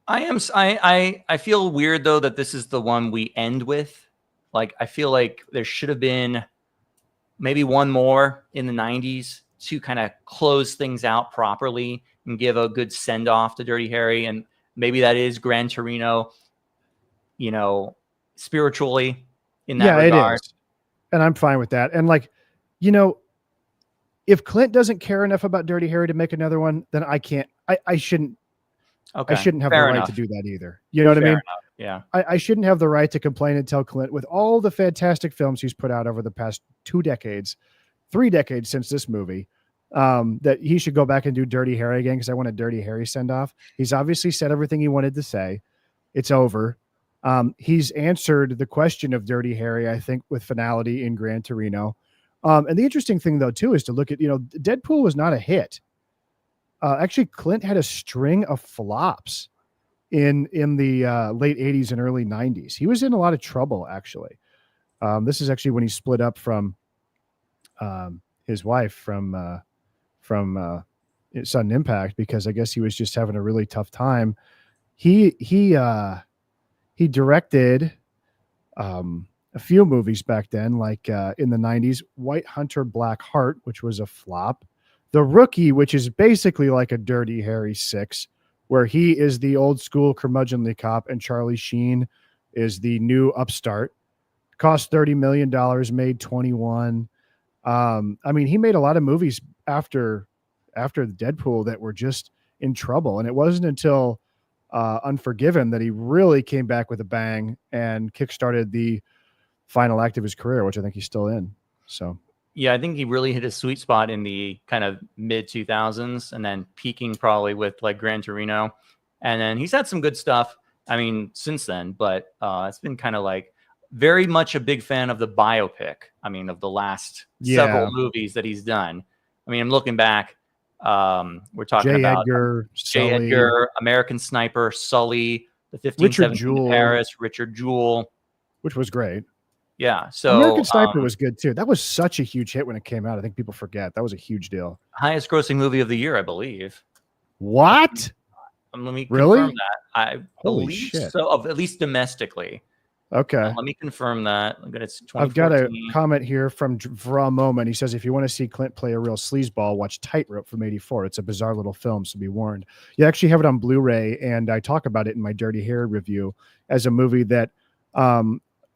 I feel weird though that this is the one we end with. I feel like there should have been maybe one more in the 90s to kind of close things out properly and give a good send off to Dirty Harry. And maybe that is Gran Torino, spiritually in that regard. It is. And I'm fine with that. And if Clint doesn't care enough about Dirty Harry to make another one, then I shouldn't. Okay. I shouldn't have the right to do that either. You know what I mean? Yeah. I shouldn't have the right to complain and tell Clint, with all the fantastic films he's put out over the past 3 decades since this movie, that he should go back and do Dirty Harry again, because I want a Dirty Harry send off. He's obviously said everything he wanted to say. It's over. He's answered the question of Dirty Harry, I think, with finality in Gran Torino. And the interesting thing, though, too, is to look at, Deadpool was not a hit. Actually, Clint had a string of flops in the late 80s and early 90s. He was in a lot of trouble, actually. This is actually when he split up from his wife from Sudden Impact, because I guess he was just having a really tough time. He directed a few movies back then, in the 90s, White Hunter Black Heart, which was a flop. The Rookie, which is basically like a Dirty Harry 6, where he is the old school curmudgeonly cop and Charlie Sheen is the new upstart. Cost $30 million, made 21. He made a lot of movies after Deadpool that were just in trouble. And it wasn't until Unforgiven that he really came back with a bang and kickstarted the final act of his career, which I think he's still in. So yeah, I think he really hit a sweet spot in the kind of mid 2000s, and then peaking probably with Gran Torino, and then he's had some good stuff since then, but it's been kind of very much a big fan of the biopic of the last several movies that he's done. I'm looking back, we're talking about J. Edgar, American Sniper, Sully, the 1517 Paris, Richard Jewell, which was great. Yeah, so American Sniper was good too. That was such a huge hit when it came out. I think people forget that was a huge deal. Highest grossing movie of the year, I believe. What? Let me really? Confirm that. I believe so, at least domestically. Okay. Let me confirm that. I've got a comment here from Vra Moment. He says, if you want to see Clint play a real sleazeball, watch Tightrope from '84. It's a bizarre little film, so be warned. You actually have it on Blu-ray, and I talk about it in my Dirty Harry review as a movie that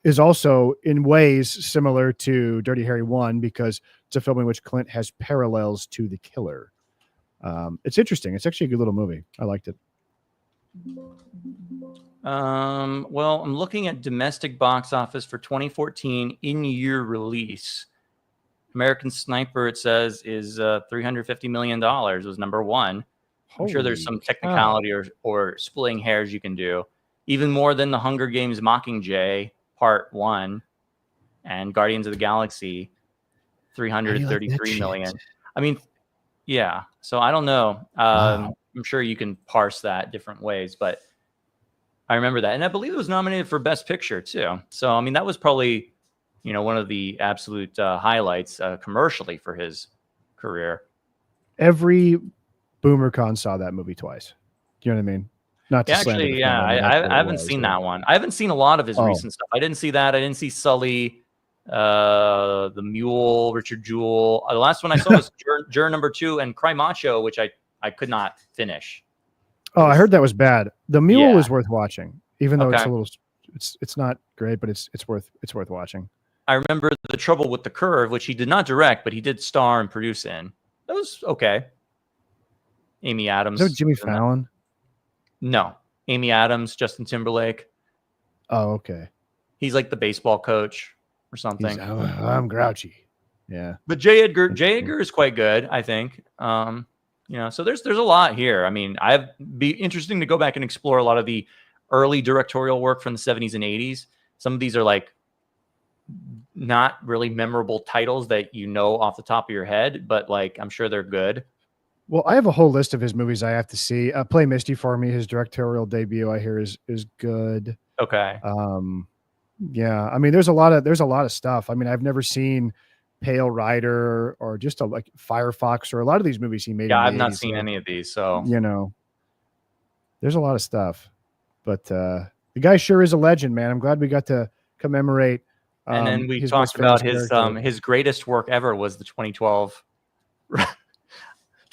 is also in ways similar to Dirty Harry 1, because it's a film in which Clint has parallels to The Killer. It's interesting. It's actually a good little movie. I liked it. Well, I'm looking at domestic box office for 2014 in-year release. American Sniper, it says, is $350 million, was number one. I'm sure there's some technicality or splitting hairs you can do. even more than the Hunger Games Mockingjay Part 1 and Guardians of the Galaxy, How do you like that 333 shit? million. I mean, yeah. So I don't know. Wow. I'm sure you can parse that different ways, but I remember that. And I believe it was nominated for Best Picture too. So, I mean, that was probably, one of the absolute highlights commercially for his career. Every BoomerCon saw that movie twice. Do you know what I mean? Not to slander Actually, the yeah, film, but that's what I it haven't was, seen yeah. that one. I haven't seen a lot of his recent stuff. I didn't see that. I didn't see Sully, The Mule, Richard Jewell. The last one I saw was Juror Number 2 and Cry Macho, which I could not finish. Oh, I heard that was bad. The Mule Yeah. was worth watching, even though it's Okay. a little. It's not great, but it's worth watching. I remember The Trouble with the Curve, which he did not direct, but he did star and produce in. That was okay. Amy Adams. Is that Jimmy Fallon? No. Amy Adams, Justin Timberlake. Oh, okay. He's like the baseball coach or something. I'm grouchy. Yeah. But J. Edgar is quite good, I think. So there's a lot here. I mean, I'd be interesting to go back and explore a lot of the early directorial work from the 70s and 80s. Some of these are like not really memorable titles that you know off the top of your head, but like I'm sure they're good. Well, I have a whole list of his movies I have to see. Play Misty for Me, his directorial debut, I hear is good. Okay. Yeah. I mean, there's a lot of stuff. I mean, I've never seen Pale Rider or just like Firefox or a lot of these movies he made. Yeah, I've not seen any of these, so there's a lot of stuff. But the guy sure is a legend, man. I'm glad we got to commemorate. And then we talked about his greatest work ever was the 2012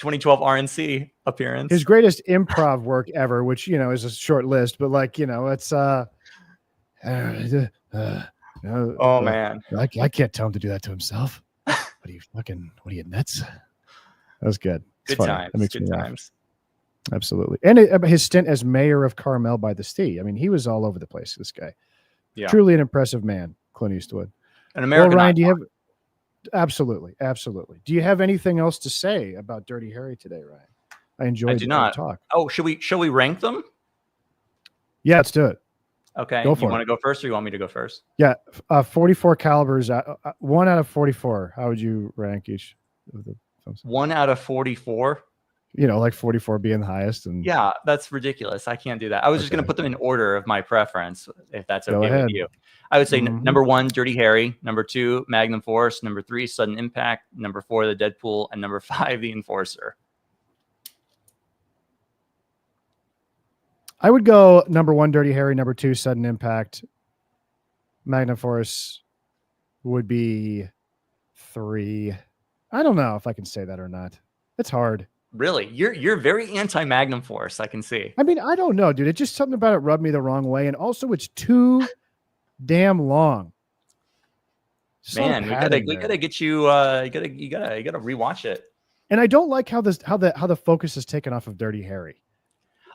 RNC appearance. His greatest improv work ever, which is a short list, but like it's oh man, I can't tell him to do that to himself. What are you nuts? That was good. Good times. Good times. Absolutely. And his stint as mayor of Carmel by the Sea. I mean, he was all over the place. This guy, truly an impressive man, Clint Eastwood. An American. Well, Ryan, do you have? Absolutely. Do you have anything else to say about Dirty Harry today, Ryan? I enjoyed the talk. Oh, shall we rank them? Yeah, let's do it. Okay. You want to go first, or you want me to go first? Yeah, 44 calibers. 1 out of 44. How would you rank each of the films? 1 out of 44. Like 44 being the highest. And yeah, that's ridiculous. I can't do that. I was just going to put them in order of my preference, if that's okay with you. I would say number 1, Dirty Harry. Number 2, Magnum Force. Number 3, Sudden Impact. Number 4, The Deadpool. And number 5, The Enforcer. I would go number 1, Dirty Harry. Number 2, Sudden Impact. Magnum Force would be 3. I don't know if I can say that or not. It's hard. Really? You're very anti-Magnum Force, I can see. I mean, I don't know, dude. It's just something about it rubbed me the wrong way. And also it's too damn long. Man, we gotta get you you gotta rewatch it. And I don't like how the focus is taken off of Dirty Harry.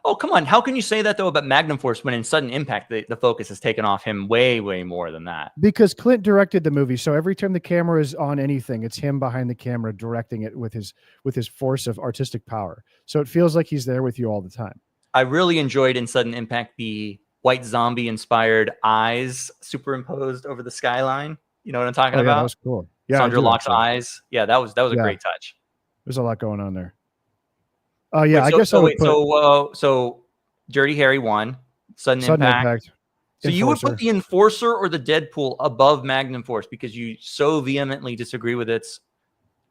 Oh, come on. How can you say that, though, about Magnum Force when in Sudden Impact, the focus is taken off him way, way more than that? Because Clint directed the movie. So every time the camera is on anything, it's him behind the camera directing it with his force of artistic power. So it feels like he's there with you all the time. I really enjoyed in Sudden Impact the white zombie-inspired eyes superimposed over the skyline. You know what I'm talking about? That was cool. Yeah, Sandra Locke's eyes. Yeah, that was a great touch. There's a lot going on there. I guess so Dirty Harry 1, Sudden Impact. So you would put the Enforcer or the Deadpool above Magnum Force because you so vehemently disagree with its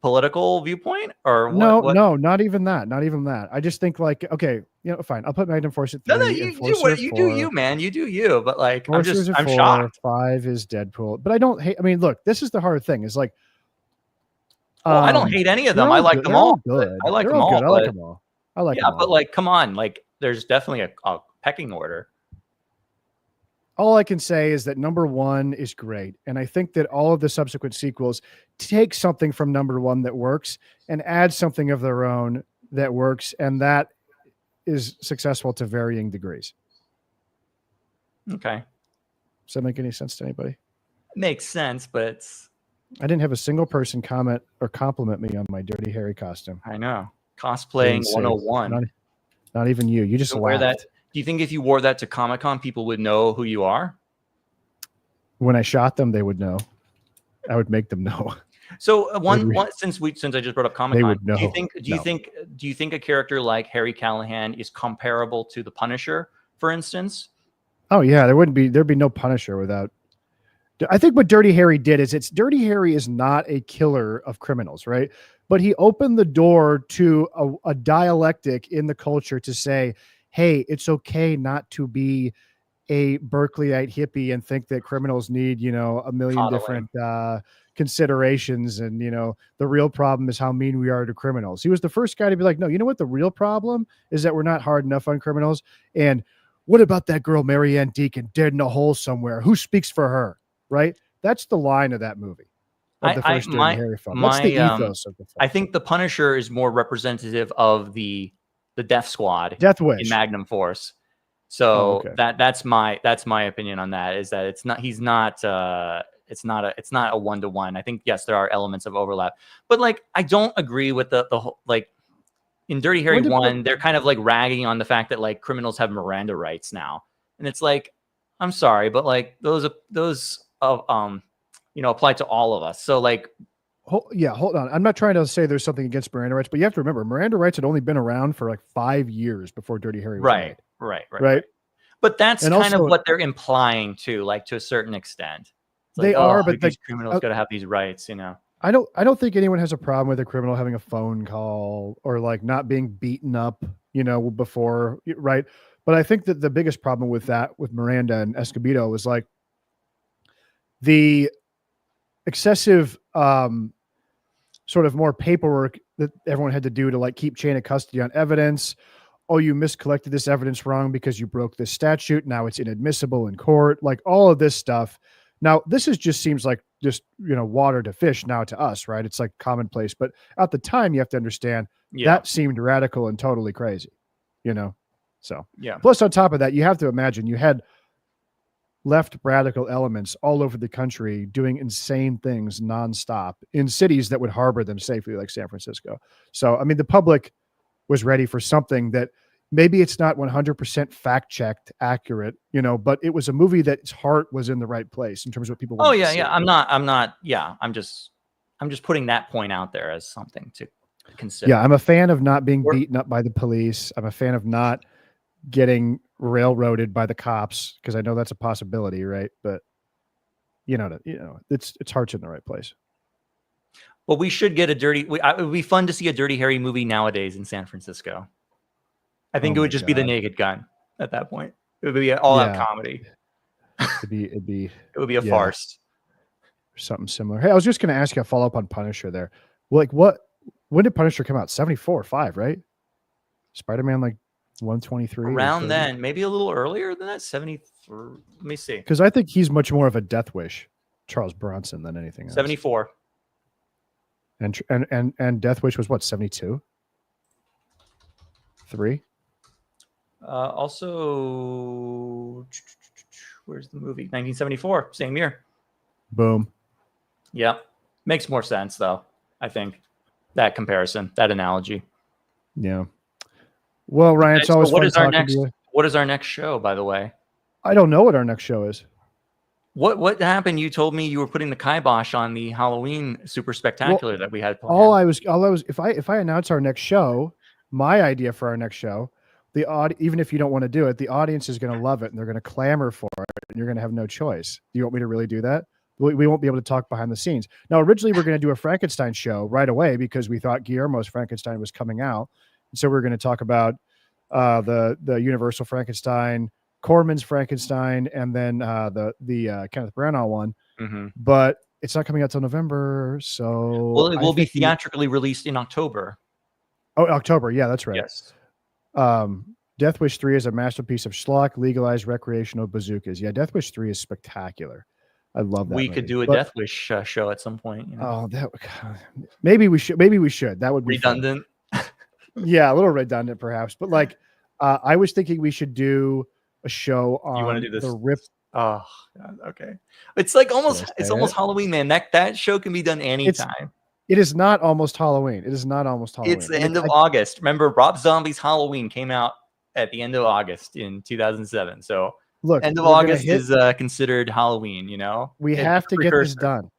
political viewpoint, or what? No, not even that. Not even that. I just think like, okay, fine. I'll put Magnum Force at 3. No, you do you, man. You do you. But like, I'm 4, shocked. 5 is Deadpool. But I don't hate. I mean, look, this is the hard thing. Is like, I don't hate any of them. I like them all. I like them all. I like them all. But like, come on, like, there's definitely a pecking order. All I can say is that number 1 is great. And I think that all of the subsequent sequels take something from number 1 that works and add something of their own that works. And that is successful to varying degrees. Okay. Does that make any sense to anybody? It makes sense, but I didn't have a single person comment or compliment me on my Dirty Harry costume. I know. Cosplaying 101. Not even you. You just wear that. Do you think if you wore that to Comic-Con, people would know who you are? When I shot them, they would know. I would make them know. So since I just brought up They Comic-Con, would know. Do you think a character like Harry Callahan is comparable to the Punisher, for instance? Oh yeah, there'd be no Punisher without. I think what Dirty Harry did is Dirty Harry is not a killer of criminals, right? But he opened the door to a dialectic in the culture to say, hey, it's okay not to be a Berkeleyite hippie and think that criminals need, you know, a million Coddling. different considerations. And, you know, the real problem is how mean we are to criminals. He was the first guy to be like, no, you know what? The real problem is that we're not hard enough on criminals. And what about that girl, Marianne Deacon, dead in a hole somewhere? Who speaks for her? Right? That's the line of that movie. Of the first Dirty Harry film. That's the ethos of the film. I think the Punisher is more representative of the Death Squad, Death Wish in Magnum Force. So that's my opinion on that. Is that it's not a 1-to-1. I think yes, there are elements of overlap, but like I don't agree with the whole like in Dirty Harry 1, they're kind of like ragging on the fact that like criminals have Miranda rights now, and it's like I'm sorry, but like those apply to all of us. So like, hold on. I'm not trying to say there's something against Miranda rights, but you have to remember Miranda rights had only been around for like 5 years before Dirty Harry was made. Right. But that's kind of what they're implying too, like to a certain extent. They are, but these criminals got to have these rights, you know. I don't think anyone has a problem with a criminal having a phone call or like not being beaten up, you know, before, right? But I think that the biggest problem with that, with Miranda and Escobedo, was like the excessive sort of more paperwork that everyone had to do to like keep chain of custody on evidence. Oh, you miscollected this evidence wrong because you broke this statute. Now it's inadmissible in court. Like all of this stuff. Now this just seems like just, you know, water to fish now to us, right? It's like commonplace, but at the time you have to understand that seemed radical and totally crazy, you know? So yeah. Plus on top of that, you have to imagine you had left radical elements all over the country doing insane things nonstop in cities that would harbor them safely, like San Francisco. So, I mean, the public was ready for something that maybe it's not 100% fact checked accurate, you know, but it was a movie that its heart was in the right place in terms of what people. Oh yeah. Yeah. I'm just putting that point out there as something to consider. Yeah. I'm a fan of not being beaten up by the police. I'm a fan of not getting railroaded by the cops, because I know that's a possibility, right? But you know, its heart's in the right place. Well, we should get it would be fun to see a Dirty Harry movie nowadays in San Francisco. I think it would just be The Naked Gun at that point. It would be an all-out comedy. It would be a farce. Something similar. Hey, I was just going to ask you a follow-up on Punisher there. Like when did Punisher come out? 74 or 5, right? Spider-Man like 123 around then, maybe a little earlier than that. 73. Let me see, because I think he's much more of a Death Wish Charles Bronson than anything else. 74, and Death Wish was what, 72? 3. Also, where's the movie? 1974, same year. Boom. Yep, makes more sense though. I think that comparison, that analogy. Yeah. Well, Ryan, it's always fun talking to you. What is our next show, by the way? I don't know what our next show is. What happened? You told me you were putting the kibosh on the Halloween super spectacular that we had planned. All I was if I announce our next show, my idea for our next show, even if you don't want to do it, the audience is going to love it and they're going to clamor for it, and you're going to have no choice. Do you want me to really do that? We won't be able to talk behind the scenes. Now, originally we're going to do a Frankenstein show right away because we thought Guillermo's Frankenstein was coming out. And so we're going to talk about the Universal Frankenstein, Corman's Frankenstein, and then the Kenneth Branagh one. Mm-hmm. But it's not coming out till November, so it will be theatrically released in October. Oh, October, yeah, that's right. Yes. Death Wish 3 is a masterpiece of schlock, legalized recreational bazookas. Yeah, Death Wish 3 is spectacular. I love that. We could do a Death Wish show at some point. You know? Oh, maybe we should. That would be redundant. Yeah, a little redundant, perhaps. But like, I was thinking we should do a show on you want to do this? The Rip. Oh, God, okay. It's like almost Halloween, man. That show can be done anytime. It is not almost Halloween. It is not almost Halloween. It's the end of August. Remember, Rob Zombie's Halloween came out at the end of August in 2007. So Look, end of we're gonna August hit. is considered Halloween. We It's have a to get this precursor. done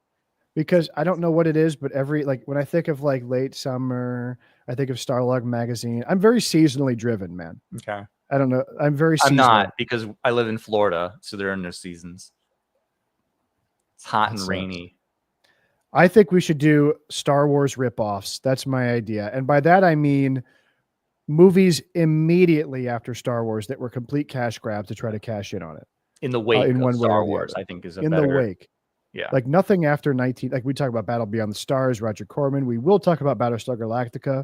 because I don't know what it is, but when I think of like late summer, I think of Starlog magazine. I'm very seasonally driven, man. Okay. I don't know. I'm very I'm seasonal. not, because I live in Florida, so there are no seasons. It's hot That and sucks. rainy. I think we should do Star Wars ripoffs. That's my idea. And by that, I mean movies immediately after Star Wars that were complete cash grabs to try to cash in on it. In the wake In of one way or Star the Wars, other. I think is a In better. the wake. Yeah. Like nothing after 19, like we talk about Battle Beyond the Stars, Roger Corman. We will talk about Battlestar Galactica,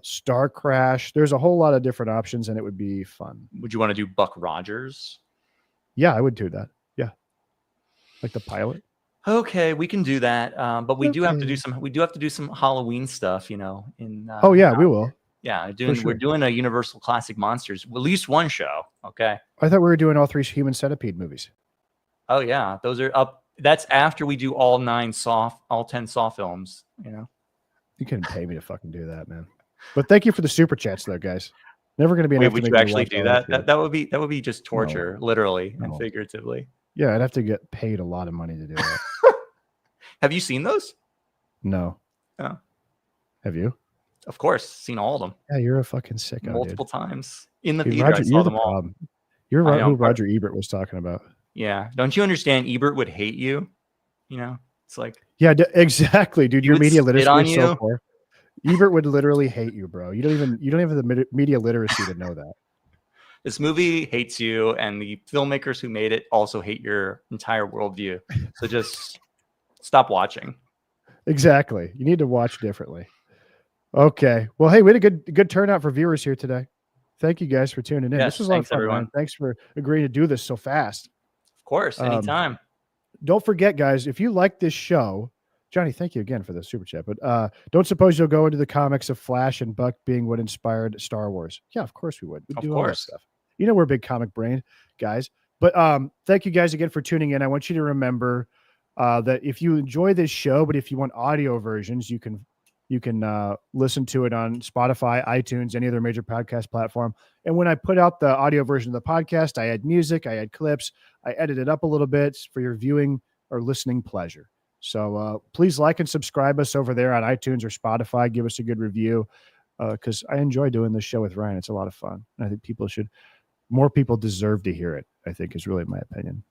Star Crash. There's a whole lot of different options and it would be fun. Would you want to do Buck Rogers? Yeah, I would do that. Yeah. Like the pilot. Okay, we can do that. But we do have to do Okay. some Halloween stuff, in Oh yeah, we will. yeah, sure. we're doing a Universal Classic Monsters, at least one show. Okay. I thought we were doing all 3 Human Centipede movies. Oh yeah, those are up. That's after we do all 10 Saw films. You couldn't pay me to fucking do that, man. But thank you for the super chats, though, guys. Never going to be enough. Wait, would to you make me actually watch do all that? shit. That would be just torture, literally and No. figuratively. Yeah, I'd have to get paid a lot of money to do that. Have you seen those? No. Oh. Have you? Of course, seen all of them. Yeah, you're a fucking sicko, multiple dude. times in the Dude, theater. Roger, I saw you're them the all. problem. You're who Roger Ebert was talking about. Yeah, don't you understand? Ebert would hate you. It's like, yeah, exactly, dude. Your media literacy is so poor. Ebert would literally hate you, bro. You don't even have the media literacy to know that. This movie hates you, and the filmmakers who made it also hate your entire worldview. So just stop watching. Exactly. You need to watch differently. Okay. Well, hey, we had a good turnout for viewers here today. Thank you guys for tuning in. Yes, this was a lot of fun, everyone. man. Thanks for agreeing to do this so fast. Of course, anytime. Don't forget, guys, if you like this show, Johnny, thank you again for the super chat. But don't suppose you'll go into the comics of Flash and Buck being what inspired Star Wars. Yeah, of course we would. We'd do all that stuff. We're big comic brain guys. But thank you guys again for tuning in. I want you to remember that if you enjoy this show, but if you want audio versions, you can listen to it on Spotify, iTunes, any other major podcast platform. And when I put out the audio version of the podcast, I add music, I add clips, I edit it up a little bit for your viewing or listening pleasure. So please like and subscribe us over there on iTunes or Spotify. Give us a good review because I enjoy doing this show with Ryan. It's a lot of fun. And I think more people deserve to hear it, I think is really my opinion.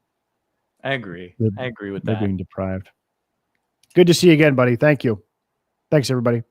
I agree. I agree with that. They're being deprived. Good to see you again, buddy. Thank you. Thanks, everybody.